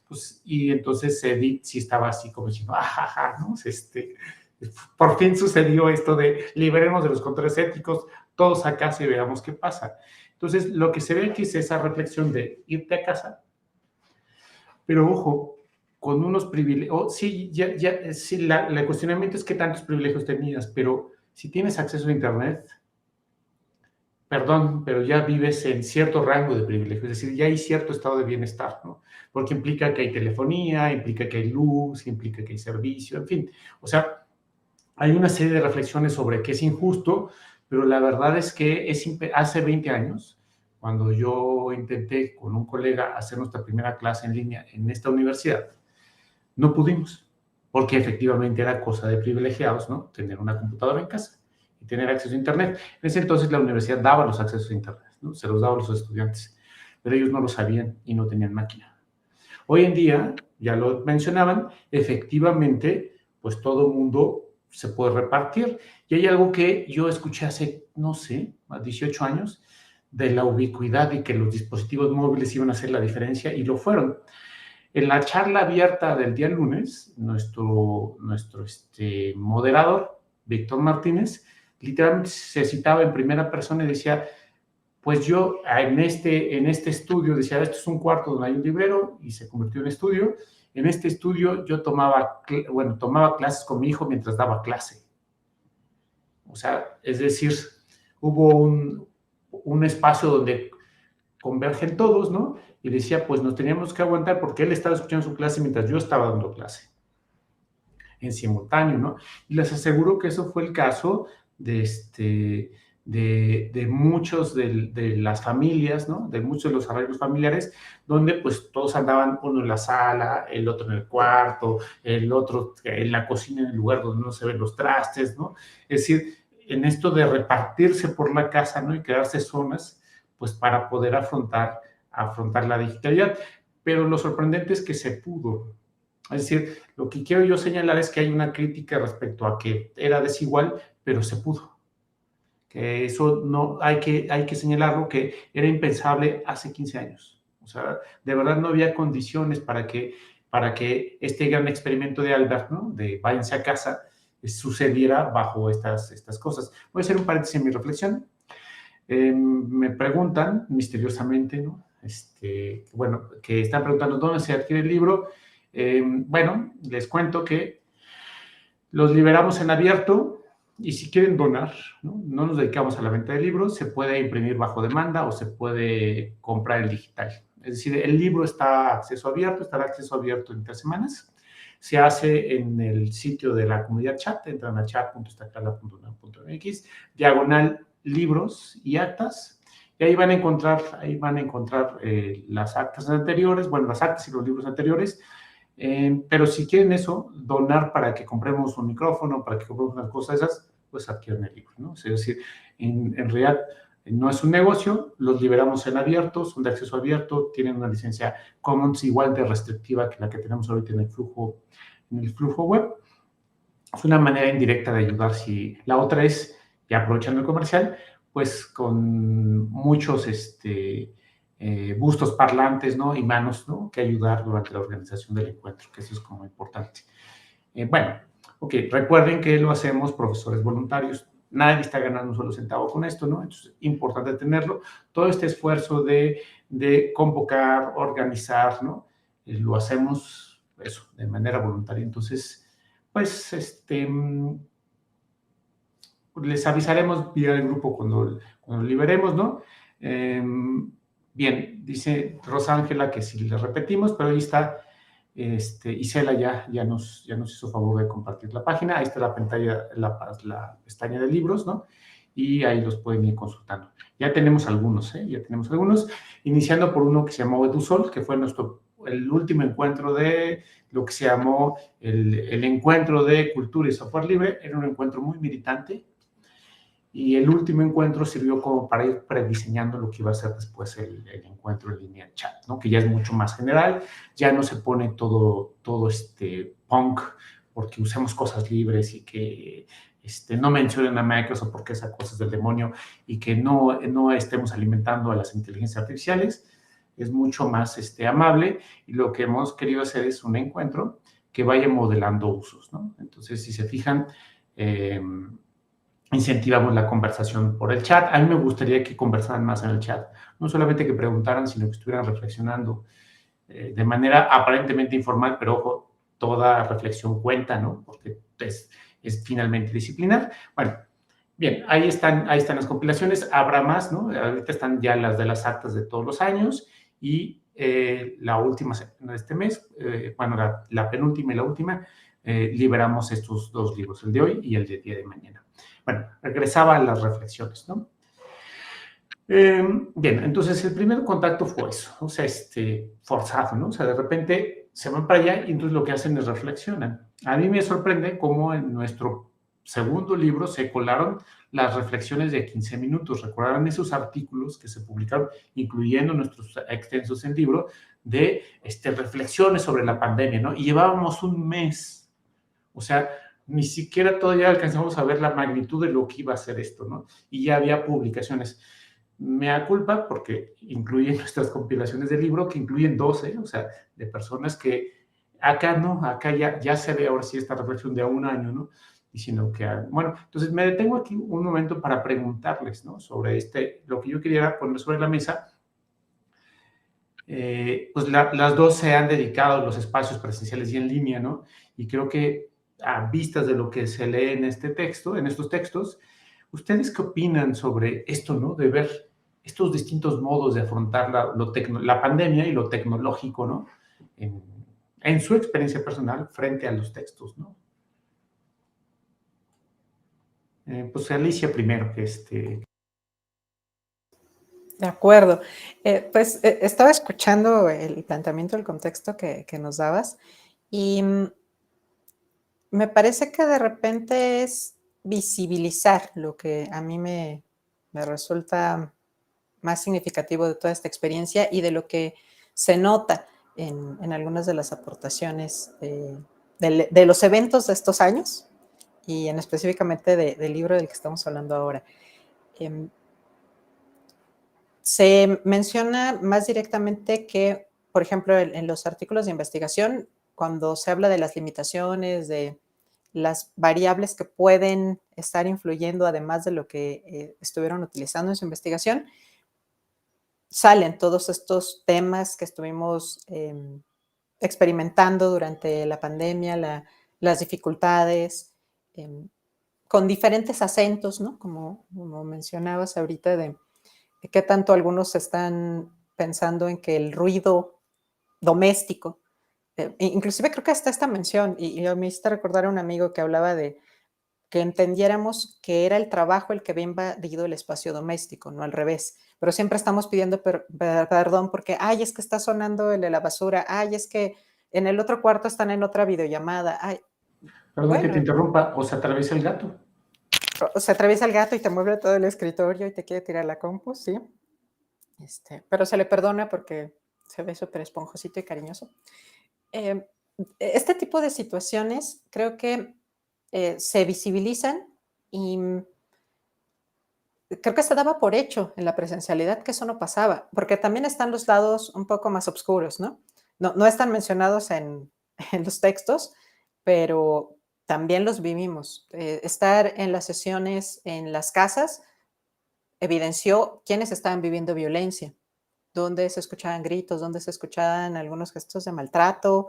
pues, y entonces Edith sí estaba así como diciendo, ajaja, ¿no? Por fin sucedió esto de liberemos de los controles éticos, todos a casa y veamos qué pasa. Entonces, lo que se ve aquí es esa reflexión de irte a casa, pero ojo, con unos privilegios. Sí, sí, el cuestionamiento es qué tantos privilegios tenías, pero si tienes acceso a Internet, perdón, pero ya vives en cierto rango de privilegios, es decir, ya hay cierto estado de bienestar, ¿no? Porque implica que hay telefonía, implica que hay luz, implica que hay servicio, en fin. O sea, hay una serie de reflexiones sobre qué es injusto, pero la verdad es que hace 20 años, cuando yo intenté con un colega hacer nuestra primera clase en línea en esta universidad, no pudimos, porque efectivamente era cosa de privilegiados, ¿no? Tener una computadora en casa y tener acceso a Internet. En ese entonces la universidad daba los accesos a Internet, ¿no? Se los daba a los estudiantes, pero ellos no lo sabían y no tenían máquina. Hoy en día, ya lo mencionaban, efectivamente, pues todo el mundo se puede repartir. Y hay algo que yo escuché hace, no sé, más 18 años, de la ubicuidad y que los dispositivos móviles iban a hacer la diferencia, y lo fueron. En la charla abierta del día lunes, nuestro moderador, Víctor Martínez, literalmente se citaba en primera persona y decía, pues yo en este estudio, decía, esto es un cuarto donde hay un librero, y se convirtió en estudio. En este estudio yo tomaba clases con mi hijo mientras daba clase. O sea, es decir, hubo un espacio donde convergen todos, ¿no? Y decía, pues nos teníamos que aguantar porque él estaba escuchando su clase mientras yo estaba dando clase, en simultáneo, ¿no? Y les aseguro que eso fue el caso de muchos de las familias, ¿no? De muchos de los arreglos familiares, donde pues todos andaban, uno en la sala, el otro en el cuarto, el otro en la cocina, en el lugar donde no se ven los trastes, ¿no? Es decir, en esto de repartirse por la casa, ¿no? Y crearse zonas, pues para poder afrontar la digitalidad. Pero lo sorprendente es que se pudo. Es decir, lo que quiero yo señalar es que hay una crítica respecto a que era desigual, pero se pudo. Que eso no hay que señalarlo, que era impensable hace 15 años. O sea, de verdad no había condiciones para que este gran experimento de Albert, ¿no? De váyanse a casa, sucediera bajo estas cosas. Voy a hacer un paréntesis en mi reflexión. Me preguntan misteriosamente, ¿no? Que están preguntando dónde se adquiere el libro. Bueno, les cuento que los liberamos en abierto y si quieren donar, ¿no? Nos dedicamos a la venta de libros, se puede imprimir bajo demanda o se puede comprar el digital. Es decir, el libro está acceso abierto, estará acceso abierto en 3 semanas. Se hace en el sitio de la comunidad chat, entran a chat.estacala.unam.mx, diagonal libros y actas, y ahí van a encontrar las actas anteriores, bueno, las actas y los libros anteriores. Pero si quieren eso, donar para que compremos un micrófono, para que compremos unas cosas esas, pues adquieren el libro, ¿no? Es decir, en realidad no es un negocio, los liberamos en abierto, son de acceso abierto, tienen una licencia Commons igual de restrictiva que la que tenemos ahorita en el flujo web. Es una manera indirecta de ayudar. Si la otra es, ya aprovechando el comercial, pues con muchos bustos parlantes, ¿no? Y manos, ¿no? Que ayudar durante la organización del encuentro, que eso es como importante. Bueno, ok, recuerden que lo hacemos profesores voluntarios. Nadie está ganando un solo centavo con esto, ¿no? Entonces, es importante tenerlo. Todo este esfuerzo de convocar, organizar, ¿no? Lo hacemos, eso, de manera voluntaria. Entonces, pues, les avisaremos vía el grupo cuando liberemos, ¿no? Bien, dice Rosángela que si le repetimos, pero ahí está, Isela ya nos hizo favor de compartir la página. Ahí está la pantalla, la pestaña de libros, ¿no? Y ahí los pueden ir consultando. Ya tenemos algunos, Ya tenemos algunos, iniciando por uno que se llamó Edusol, que fue el último encuentro de lo que se llamó el encuentro de cultura y software libre. Era un encuentro muy militante, y el último encuentro sirvió como para ir prediseñando lo que iba a ser después el encuentro en línea chat, ¿no? Que ya es mucho más general, ya no se pone todo punk porque usemos cosas libres y que no mencionen a Microsoft porque esa cosa es del demonio y que no estemos alimentando a las inteligencias artificiales. Es mucho más amable, y lo que hemos querido hacer es un encuentro que vaya modelando usos, ¿no? Entonces, si se fijan, incentivamos la conversación por el chat. A mí me gustaría que conversaran más en el chat, no solamente que preguntaran, sino que estuvieran reflexionando de manera aparentemente informal, pero ojo, toda reflexión cuenta, ¿no? Porque es finalmente disciplinar. Bueno, bien, ahí están las compilaciones, habrá más, ¿no? Ahorita están ya las de las actas de todos los años, y la última de este mes, bueno, la penúltima y la última, liberamos estos 2 libros, el de hoy y el de día de mañana. Bueno, regresaba a las reflexiones, ¿no? Bien, entonces el primer contacto fue eso, o sea, forzado, ¿no? O sea, de repente se van para allá y entonces lo que hacen es reflexionan. A mí me sorprende cómo en nuestro segundo libro se colaron las reflexiones de 15 minutos. Recordarán esos artículos que se publicaron, incluyendo nuestros extensos en libro, de reflexiones sobre la pandemia, ¿no? Y llevábamos un mes, o sea, ni siquiera todavía alcanzamos a ver la magnitud de lo que iba a ser esto, ¿no? Y ya había publicaciones. Me da culpa porque incluyen nuestras compilaciones de libro, que incluyen 12, o sea, de personas que acá no, acá ya se ve ahora sí esta reflexión de a un año, ¿no? Diciendo que, bueno, entonces me detengo aquí un momento para preguntarles, ¿no? Sobre lo que yo quería poner sobre la mesa. Pues las dos se han dedicado a los espacios presenciales y en línea, ¿no? Y creo que a vistas de lo que se lee en estos textos, ¿ustedes qué opinan sobre esto, ¿no? De ver estos distintos modos de afrontar la pandemia y lo tecnológico, ¿no? En su experiencia personal frente a los textos, ¿no? Pues Alicia primero, que De acuerdo. Pues estaba escuchando el planteamiento del contexto que nos dabas, y me parece que de repente es visibilizar lo que a mí me resulta más significativo de toda esta experiencia y de lo que se nota en algunas de las aportaciones de los eventos de estos años, y en específicamente del libro del que estamos hablando ahora. Se menciona más directamente que, por ejemplo, en los artículos de investigación, cuando se habla de las limitaciones, de las variables que pueden estar influyendo, además de lo que estuvieron utilizando en su investigación, salen todos estos temas que estuvimos experimentando durante la pandemia, las dificultades, con diferentes acentos, ¿no? Como mencionabas ahorita, de qué tanto algunos están pensando en que el ruido doméstico, inclusive creo que hasta esta mención, y me hiciste recordar a un amigo que hablaba de que entendiéramos que era el trabajo el que había invadido el espacio doméstico, no al revés. Pero siempre estamos pidiendo perdón porque, ay, es que está sonando el de la basura, ay, es que en el otro cuarto están en otra videollamada, ay. Perdón que te interrumpa, o se atraviesa el gato. O se atraviesa el gato y te mueve todo el escritorio y te quiere tirar la compu, sí. Pero se le perdona porque se ve súper esponjosito y cariñoso. Este tipo de situaciones creo que se visibilizan y creo que se daba por hecho en la presencialidad que eso no pasaba, porque también están los lados un poco más oscuros, ¿no? No están mencionados en los textos, pero también los vivimos. Estar en las sesiones en las casas evidenció quiénes estaban viviendo violencia, dónde se escuchaban gritos, dónde se escuchaban algunos gestos de maltrato,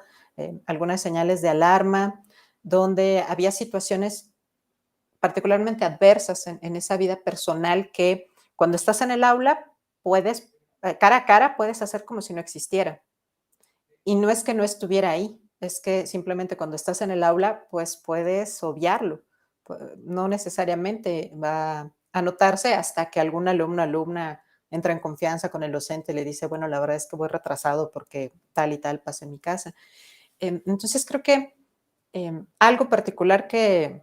algunas señales de alarma, donde había situaciones particularmente adversas en esa vida personal que cuando estás en el aula puedes, cara a cara, puedes hacer como si no existiera. Y no es que no estuviera ahí, es que simplemente cuando estás en el aula, pues puedes obviarlo. No necesariamente va a notarse hasta que algún alumno o alumna entra en confianza con el docente y le dice, bueno, la verdad es que voy retrasado porque tal y tal pasa en mi casa. Entonces creo que algo particular que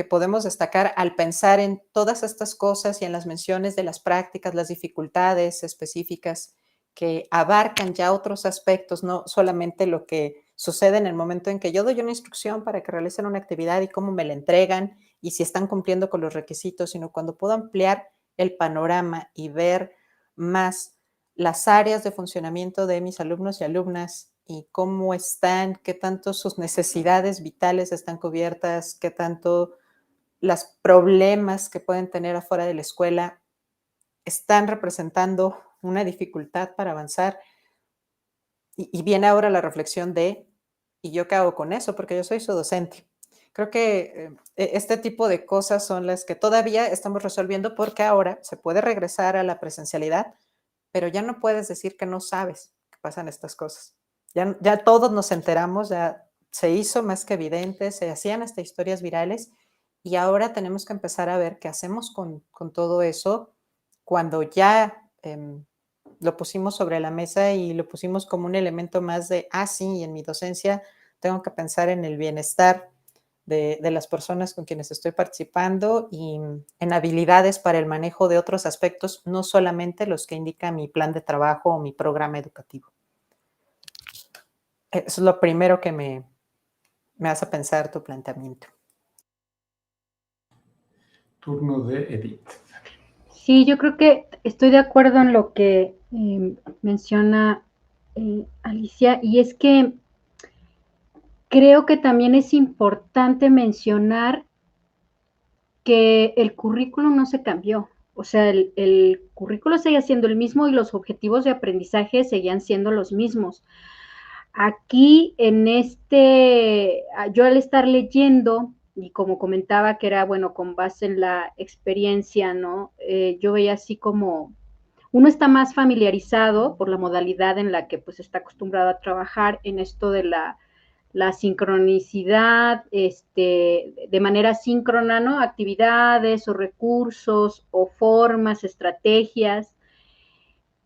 podemos destacar al pensar en todas estas cosas y en las menciones de las prácticas, las dificultades específicas que abarcan ya otros aspectos, no solamente lo que sucede en el momento en que yo doy una instrucción para que realicen una actividad y cómo me la entregan y si están cumpliendo con los requisitos, sino cuando puedo ampliar el panorama y ver más las áreas de funcionamiento de mis alumnos y alumnas y cómo están, qué tanto sus necesidades vitales están cubiertas, qué tanto los problemas que pueden tener afuera de la escuela están representando una dificultad para avanzar. Y viene ahora la reflexión de, ¿y yo qué hago con eso? Porque yo soy su docente. Creo que este tipo de cosas son las que todavía estamos resolviendo porque ahora se puede regresar a la presencialidad, pero ya no puedes decir que no sabes que pasan estas cosas. Ya todos nos enteramos, ya se hizo más que evidente, se hacían hasta historias virales y ahora tenemos que empezar a ver qué hacemos con todo eso cuando ya lo pusimos sobre la mesa y lo pusimos como un elemento más de, sí, en mi docencia tengo que pensar en el bienestar de las personas con quienes estoy participando y en habilidades para el manejo de otros aspectos, no solamente los que indica mi plan de trabajo o mi programa educativo. Eso es lo primero que me hace pensar tu planteamiento. Turno de Edith. Sí, yo creo que estoy de acuerdo en lo que menciona Alicia, y es que creo que también es importante mencionar que el currículo no se cambió. O sea, el currículo sigue siendo el mismo y los objetivos de aprendizaje seguían siendo los mismos. Aquí yo al estar leyendo, y como comentaba que era, bueno, con base en la experiencia, ¿no? Yo veía así como, uno está más familiarizado por la modalidad en la que pues está acostumbrado a trabajar en esto de la sincronicidad, de manera síncrona, ¿no? Actividades o recursos o formas, estrategias,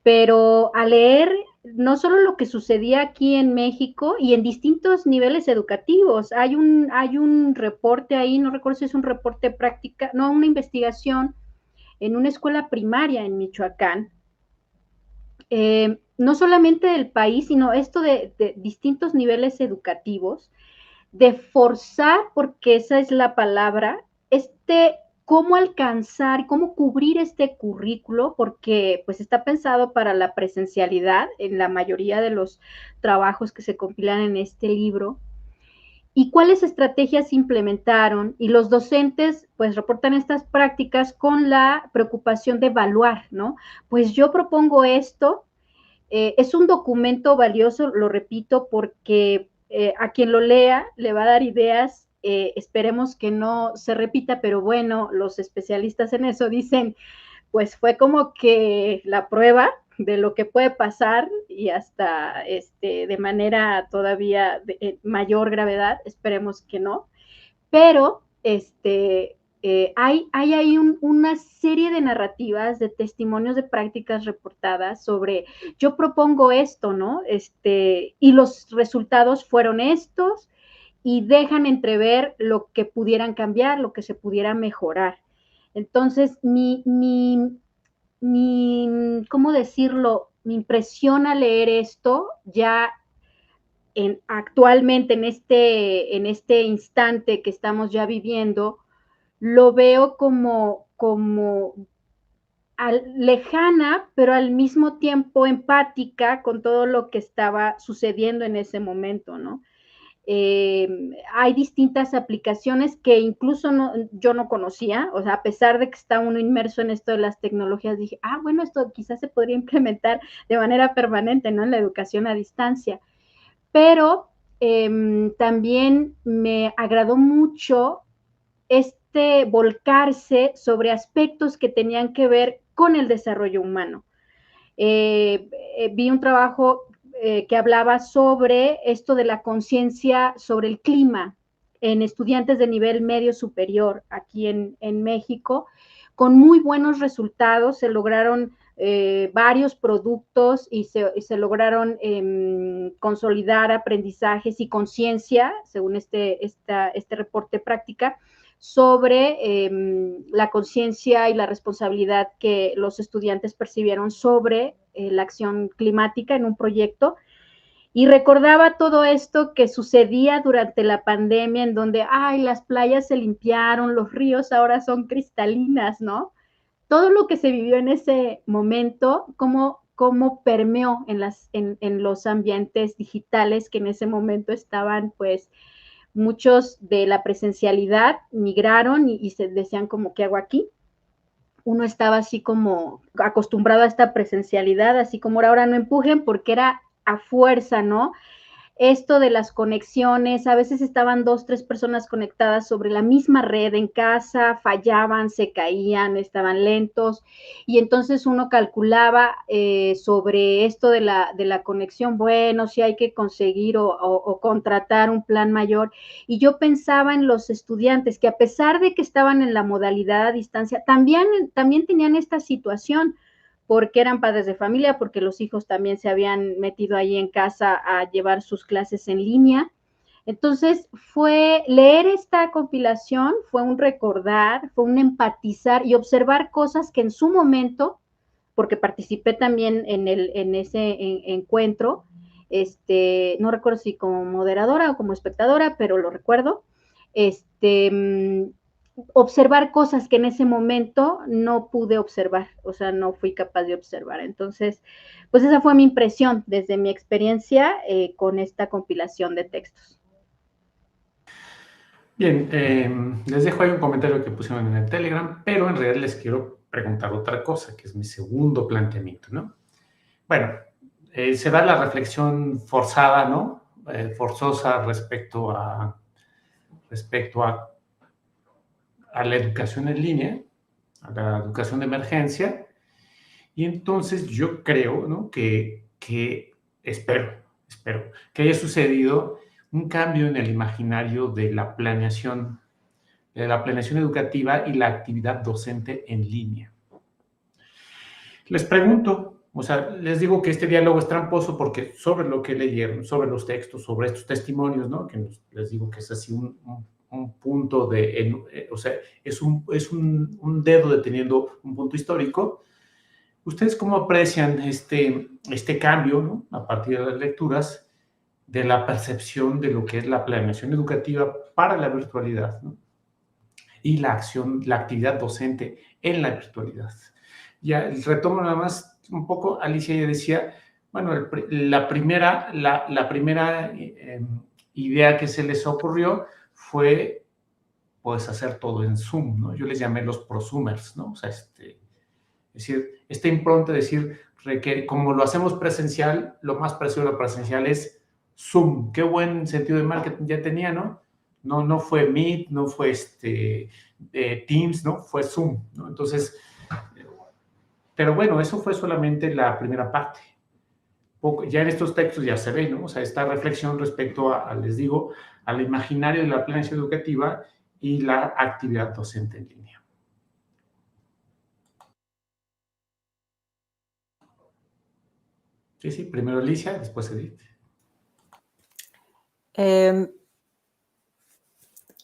pero al leer no solo lo que sucedía aquí en México y en distintos niveles educativos, hay un reporte ahí, no recuerdo si es un reporte práctica, no, una investigación en una escuela primaria en Michoacán, no solamente del país, sino esto de distintos niveles educativos, de forzar, porque esa es la palabra, cómo alcanzar, cómo cubrir este currículo, porque pues está pensado para la presencialidad en la mayoría de los trabajos que se compilan en este libro, y cuáles estrategias implementaron, y los docentes pues reportan estas prácticas con la preocupación de evaluar, ¿no? Pues yo propongo esto, es un documento valioso, lo repito, porque a quien lo lea le va a dar ideas. Esperemos que no se repita, pero bueno, los especialistas en eso dicen, pues fue como que la prueba de lo que puede pasar y hasta de manera todavía de mayor gravedad, esperemos que no, pero hay ahí una serie de narrativas, de testimonios de prácticas reportadas sobre, yo propongo esto, ¿no? Y los resultados fueron estos y dejan entrever lo que pudieran cambiar, lo que se pudiera mejorar. Entonces, ¿cómo decirlo? Mi impresión al leer esto ya actualmente en este instante que estamos ya viviendo, lo veo como lejana, pero al mismo tiempo empática con todo lo que estaba sucediendo en ese momento, ¿no? Hay distintas aplicaciones que incluso yo no conocía, o sea, a pesar de que está uno inmerso en esto de las tecnologías, dije, bueno, esto quizás se podría implementar de manera permanente, ¿no? En la educación a distancia. Pero también me agradó mucho volcarse sobre aspectos que tenían que ver con el desarrollo humano. Vi un trabajo que hablaba sobre esto de la conciencia sobre el clima en estudiantes de nivel medio superior aquí en México, con muy buenos resultados. Se lograron varios productos y se lograron consolidar aprendizajes y conciencia, según este reporte práctica, sobre la conciencia y la responsabilidad que los estudiantes percibieron sobre la acción climática en un proyecto. Y recordaba todo esto que sucedía durante la pandemia, en donde, las playas se limpiaron, los ríos ahora son cristalinas, ¿no? Todo lo que se vivió en ese momento, cómo permeó en los ambientes digitales que en ese momento estaban, pues, muchos de la presencialidad migraron y se decían como, ¿qué hago aquí? Uno estaba así como acostumbrado a esta presencialidad, así como ahora no empujen porque era a fuerza, ¿no? Esto de las conexiones, a veces estaban 2, 3 personas conectadas sobre la misma red en casa, fallaban, se caían, estaban lentos, y entonces uno calculaba sobre esto de la conexión, bueno, si hay que conseguir o contratar un plan mayor, y yo pensaba en los estudiantes que a pesar de que estaban en la modalidad a distancia, también tenían esta situación, porque eran padres de familia, porque los hijos también se habían metido ahí en casa a llevar sus clases en línea. Entonces, leer esta compilación, fue un recordar, fue un empatizar y observar cosas que en su momento, porque participé también en ese encuentro, no recuerdo si como moderadora o como espectadora, pero lo recuerdo, observar cosas que en ese momento no pude observar, o sea, no fui capaz de observar. Entonces, pues esa fue mi impresión desde mi experiencia con esta compilación de textos. Bien, les dejo ahí un comentario que pusieron en el Telegram, pero en realidad les quiero preguntar otra cosa, que es mi segundo planteamiento, ¿no? Bueno, se da la reflexión forzada, ¿no? Forzosa respecto a la educación en línea, a la educación de emergencia, y entonces yo creo, ¿no? que espero que haya sucedido un cambio en el imaginario de la planeación educativa y la actividad docente en línea. Les pregunto, o sea, les digo que este diálogo es tramposo porque sobre lo que leyeron, sobre los textos, sobre estos testimonios, ¿no? Que les digo que es así un punto o sea, es un dedo deteniendo un punto histórico. ¿Ustedes cómo aprecian este cambio, ¿no? A partir de las lecturas, de la percepción de lo que es la planeación educativa para la virtualidad, ¿no? Y la actividad docente en la virtualidad? Ya retomo nada más un poco, Alicia ya decía, bueno, la primera idea que se les ocurrió fue, pues, hacer todo en Zoom, ¿no? Yo les llamé los prosumers, ¿no? O sea, es decir, esta impronta de decir, como lo hacemos presencial, lo más parecido a lo presencial es Zoom. Qué buen sentido de marketing ya tenía, ¿no? No fue Meet, no fue Teams, ¿no? Fue Zoom, ¿no? Entonces, pero bueno, eso fue solamente la primera parte. Ya en estos textos ya se ve, ¿no? O sea, esta reflexión respecto les digo, al imaginario de la planeación educativa y la actividad docente en línea. Sí, primero Alicia, después Edith.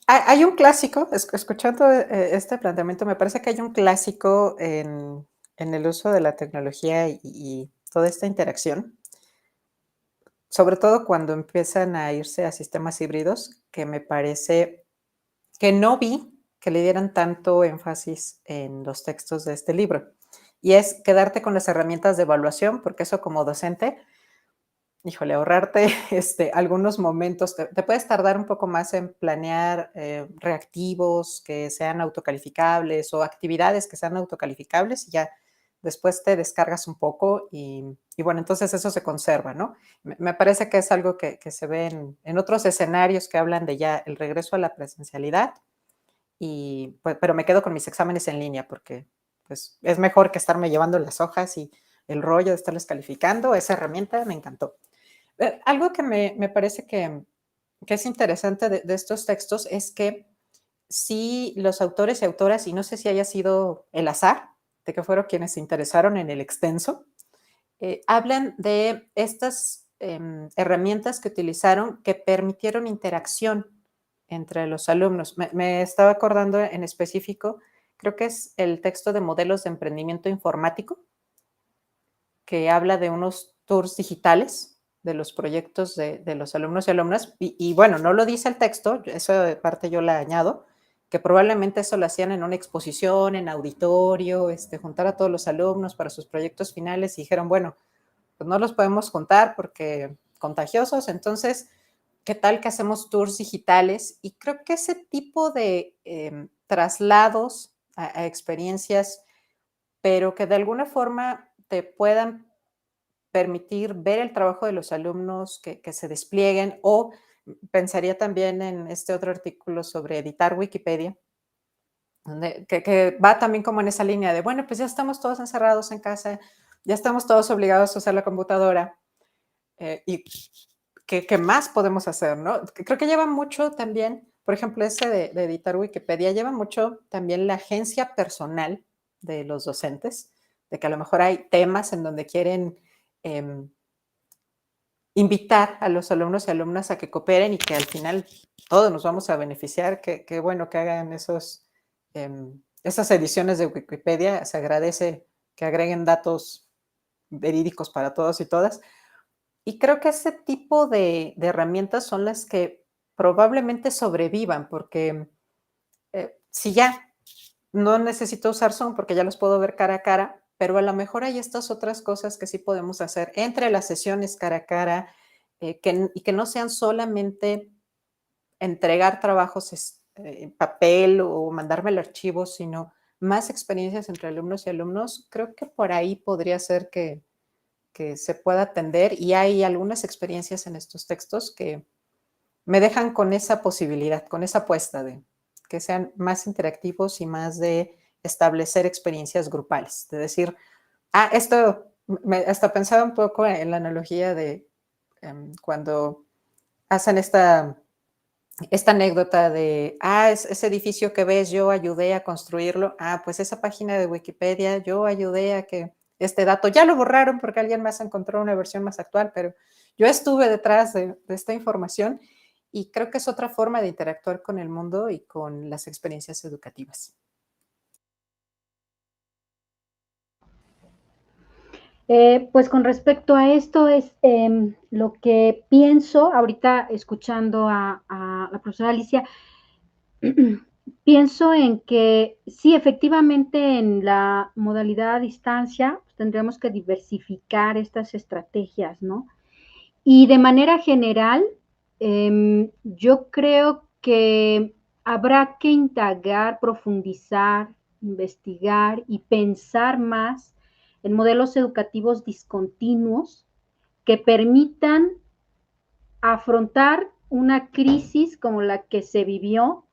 Hay un clásico, escuchando este planteamiento, me parece que hay un clásico en el uso de la tecnología y toda esta interacción, sobre todo cuando empiezan a irse a sistemas híbridos, que me parece que no vi que le dieran tanto énfasis en los textos de este libro, y es quedarte con las herramientas de evaluación, porque eso como docente, híjole, ahorrarte algunos momentos, te puedes tardar un poco más en planear reactivos que sean autocalificables o actividades que sean autocalificables y ya después te descargas un poco y bueno, entonces eso se conserva, ¿no? Me parece que es algo que se ve en otros escenarios que hablan de ya el regreso a la presencialidad y pues, pero me quedo con mis exámenes en línea porque pues es mejor que estarme llevando las hojas y el rollo de estarles calificando. Esa herramienta me encantó. Algo que me parece que es interesante de estos textos es que sí los autores y autoras, y no sé si haya sido el azar, de que fueron quienes se interesaron en el extenso, hablan de estas herramientas que utilizaron que permitieron interacción entre los alumnos. Me estaba acordando en específico, creo que es el texto de modelos de emprendimiento informático, que habla de unos tours digitales de los proyectos de los alumnos y alumnas. Y bueno, no lo dice el texto, eso de parte yo la añado, que probablemente eso lo hacían en una exposición, en auditorio, juntar a todos los alumnos para sus proyectos finales y dijeron, bueno, pues no los podemos juntar porque contagiosos, entonces, ¿qué tal que hacemos tours digitales? Y creo que ese tipo de traslados a experiencias, pero que de alguna forma te puedan permitir ver el trabajo de los alumnos que se desplieguen o pensaría también en este otro artículo sobre editar Wikipedia, que va también como en esa línea de, bueno, pues ya estamos todos encerrados en casa, ya estamos todos obligados a usar la computadora y ¿qué más podemos hacer? ¿No? Creo que lleva mucho también, por ejemplo, ese de editar Wikipedia, lleva mucho también la agencia personal de los docentes, de que a lo mejor hay temas en donde quieren eh, invitar a los alumnos y alumnas a que cooperen y que al final todos nos vamos a beneficiar. Qué bueno que hagan esas ediciones de Wikipedia. Se agradece que agreguen datos verídicos para todos y todas. Y creo que ese tipo de herramientas son las que probablemente sobrevivan, porque si ya no necesito usar Zoom porque ya los puedo ver cara a cara, pero a lo mejor hay estas otras cosas que sí podemos hacer entre las sesiones cara a cara y que no sean solamente entregar trabajos en papel o mandarme el archivo, sino más experiencias entre alumnos y alumnos. Creo que por ahí podría ser que se pueda atender y hay algunas experiencias en estos textos que me dejan con esa posibilidad, con esa apuesta de que sean más interactivos y más de establecer experiencias grupales, de decir, esto, hasta pensaba un poco en la analogía de cuando hacen esta anécdota de, ese edificio que ves, yo ayudé a construirlo, pues esa página de Wikipedia, yo ayudé a que este dato, ya lo borraron porque alguien más encontró una versión más actual, pero yo estuve detrás de esta información y creo que es otra forma de interactuar con el mundo y con las experiencias educativas. Pues con respecto a esto es lo que pienso ahorita escuchando a la profesora Alicia, pienso en que sí, efectivamente en la modalidad a distancia pues, tendríamos que diversificar estas estrategias, ¿no? Y de manera general, yo creo que habrá que indagar, profundizar, investigar y pensar más en modelos educativos discontinuos que permitan afrontar una crisis como la que se vivió,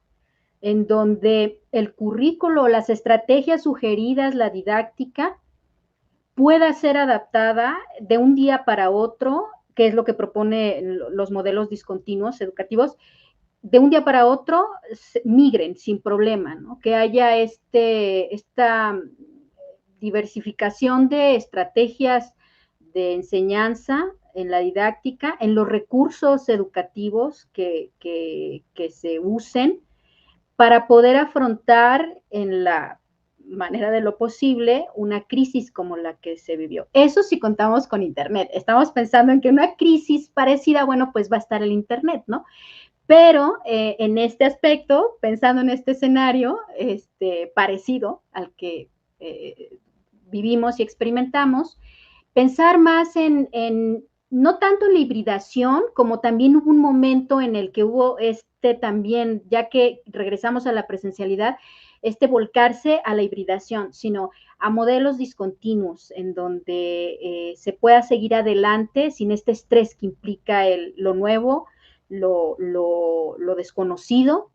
en donde el currículo, las estrategias sugeridas, la didáctica, pueda ser adaptada de un día para otro, que es lo que proponen los modelos discontinuos educativos, de un día para otro migren sin problema, ¿no? Que haya esta diversificación de estrategias de enseñanza en la didáctica, en los recursos educativos que se usen para poder afrontar en la manera de lo posible una crisis como la que se vivió. Eso sí contamos con Internet. Estamos pensando en que una crisis parecida, bueno, pues va a estar el Internet, ¿no? Pero en este aspecto, pensando en este escenario parecido al que vivimos y experimentamos, pensar más en no tanto en la hibridación, como también hubo un momento en el que hubo también, ya que regresamos a la presencialidad, volcarse a la hibridación, sino a modelos discontinuos, en donde se pueda seguir adelante sin este estrés que implica lo nuevo, lo desconocido.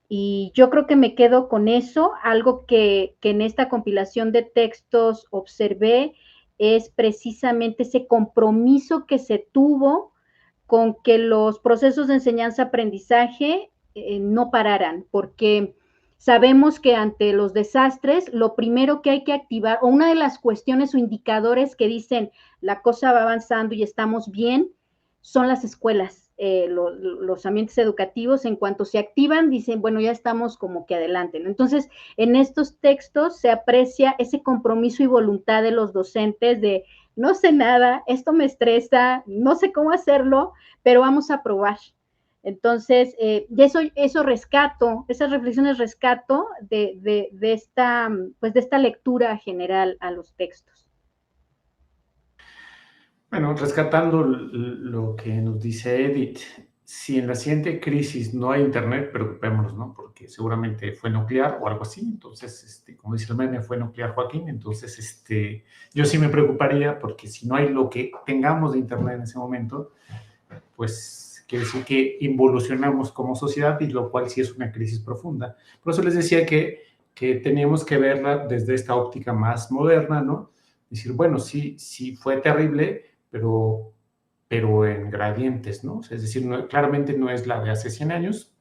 Y yo creo que me quedo con eso. Algo que en esta compilación de textos observé es precisamente ese compromiso que se tuvo con que los procesos de enseñanza-aprendizaje no pararan, porque sabemos que ante los desastres, lo primero que hay que activar, o una de las cuestiones o indicadores que dicen la cosa va avanzando y estamos bien, son las escuelas. Los ambientes educativos, en cuanto se activan, dicen, bueno, ya estamos como que adelante, ¿no? Entonces, en estos textos se aprecia ese compromiso y voluntad de los docentes de, no sé nada, esto me estresa, no sé cómo hacerlo, pero vamos a probar. Entonces, eso rescato, esas reflexiones rescato de esta lectura general a los textos. Bueno, rescatando lo que nos dice Edith, si en la siguiente crisis no hay internet, preocupémonos, ¿no? Porque seguramente fue nuclear o algo así. Entonces, como dice el meme, fue nuclear, Joaquín. Entonces, yo sí me preocuparía porque si no hay lo que tengamos de internet en ese momento, pues quiere decir que involucionamos como sociedad, y lo cual sí es una crisis profunda. Por eso les decía que teníamos que verla desde esta óptica más moderna, ¿no? Decir, bueno, sí fue terrible, pero en gradientes, ¿no? Es decir, claramente no es la de hace 100 años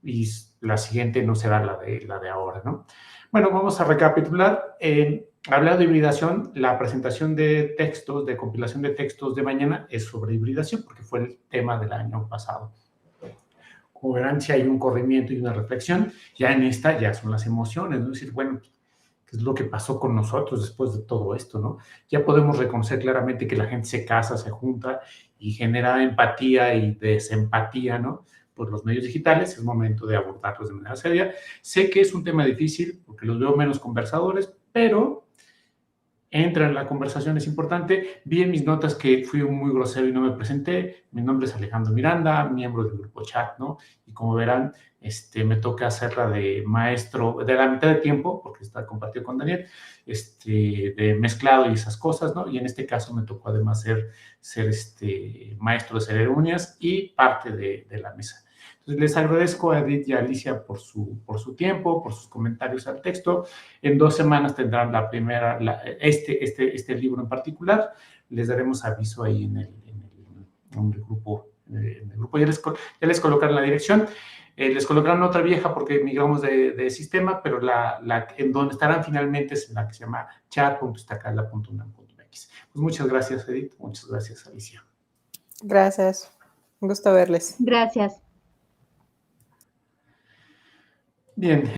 y la siguiente no será la de ahora, ¿no? Bueno, vamos a recapitular. Hablando de hibridación, la presentación de textos, de compilación de textos de mañana es sobre hibridación, porque fue el tema del año pasado. Como verán, si hay un corrimiento y una reflexión, ya en esta ya son las emociones, ¿no? Es decir, bueno, ¿qué es lo que pasó con nosotros después de todo esto, no? Ya podemos reconocer claramente que la gente se casa, se junta y genera empatía y desempatía, ¿no? Por los medios digitales. Es momento de abordarlos de manera seria. Sé que es un tema difícil porque los veo menos conversadores, pero entra en la conversación, es importante. Vi en mis notas que fui muy grosero y no me presenté. Mi nombre es Alejandro Miranda, miembro del grupo chat, ¿no? Y como verán, me toca hacerla de maestro, de la mitad de tiempo, porque está compartido con Daniel, de mezclado y esas cosas, ¿no? Y en este caso me tocó además ser maestro de ceremonias y parte de la mesa. Entonces, les agradezco a Edith y a Alicia por su tiempo, por sus comentarios al texto. En 2 semanas tendrán la primera, este libro en particular. Les daremos aviso ahí en el grupo. Ya les colocarán la dirección. Les colocarán otra vieja porque migramos de sistema, pero en donde estarán finalmente es en la que se llama chat.istacala.unam.mx. Pues muchas gracias, Edith. Muchas gracias, Alicia. Gracias. Un gusto verles. Gracias. Bien.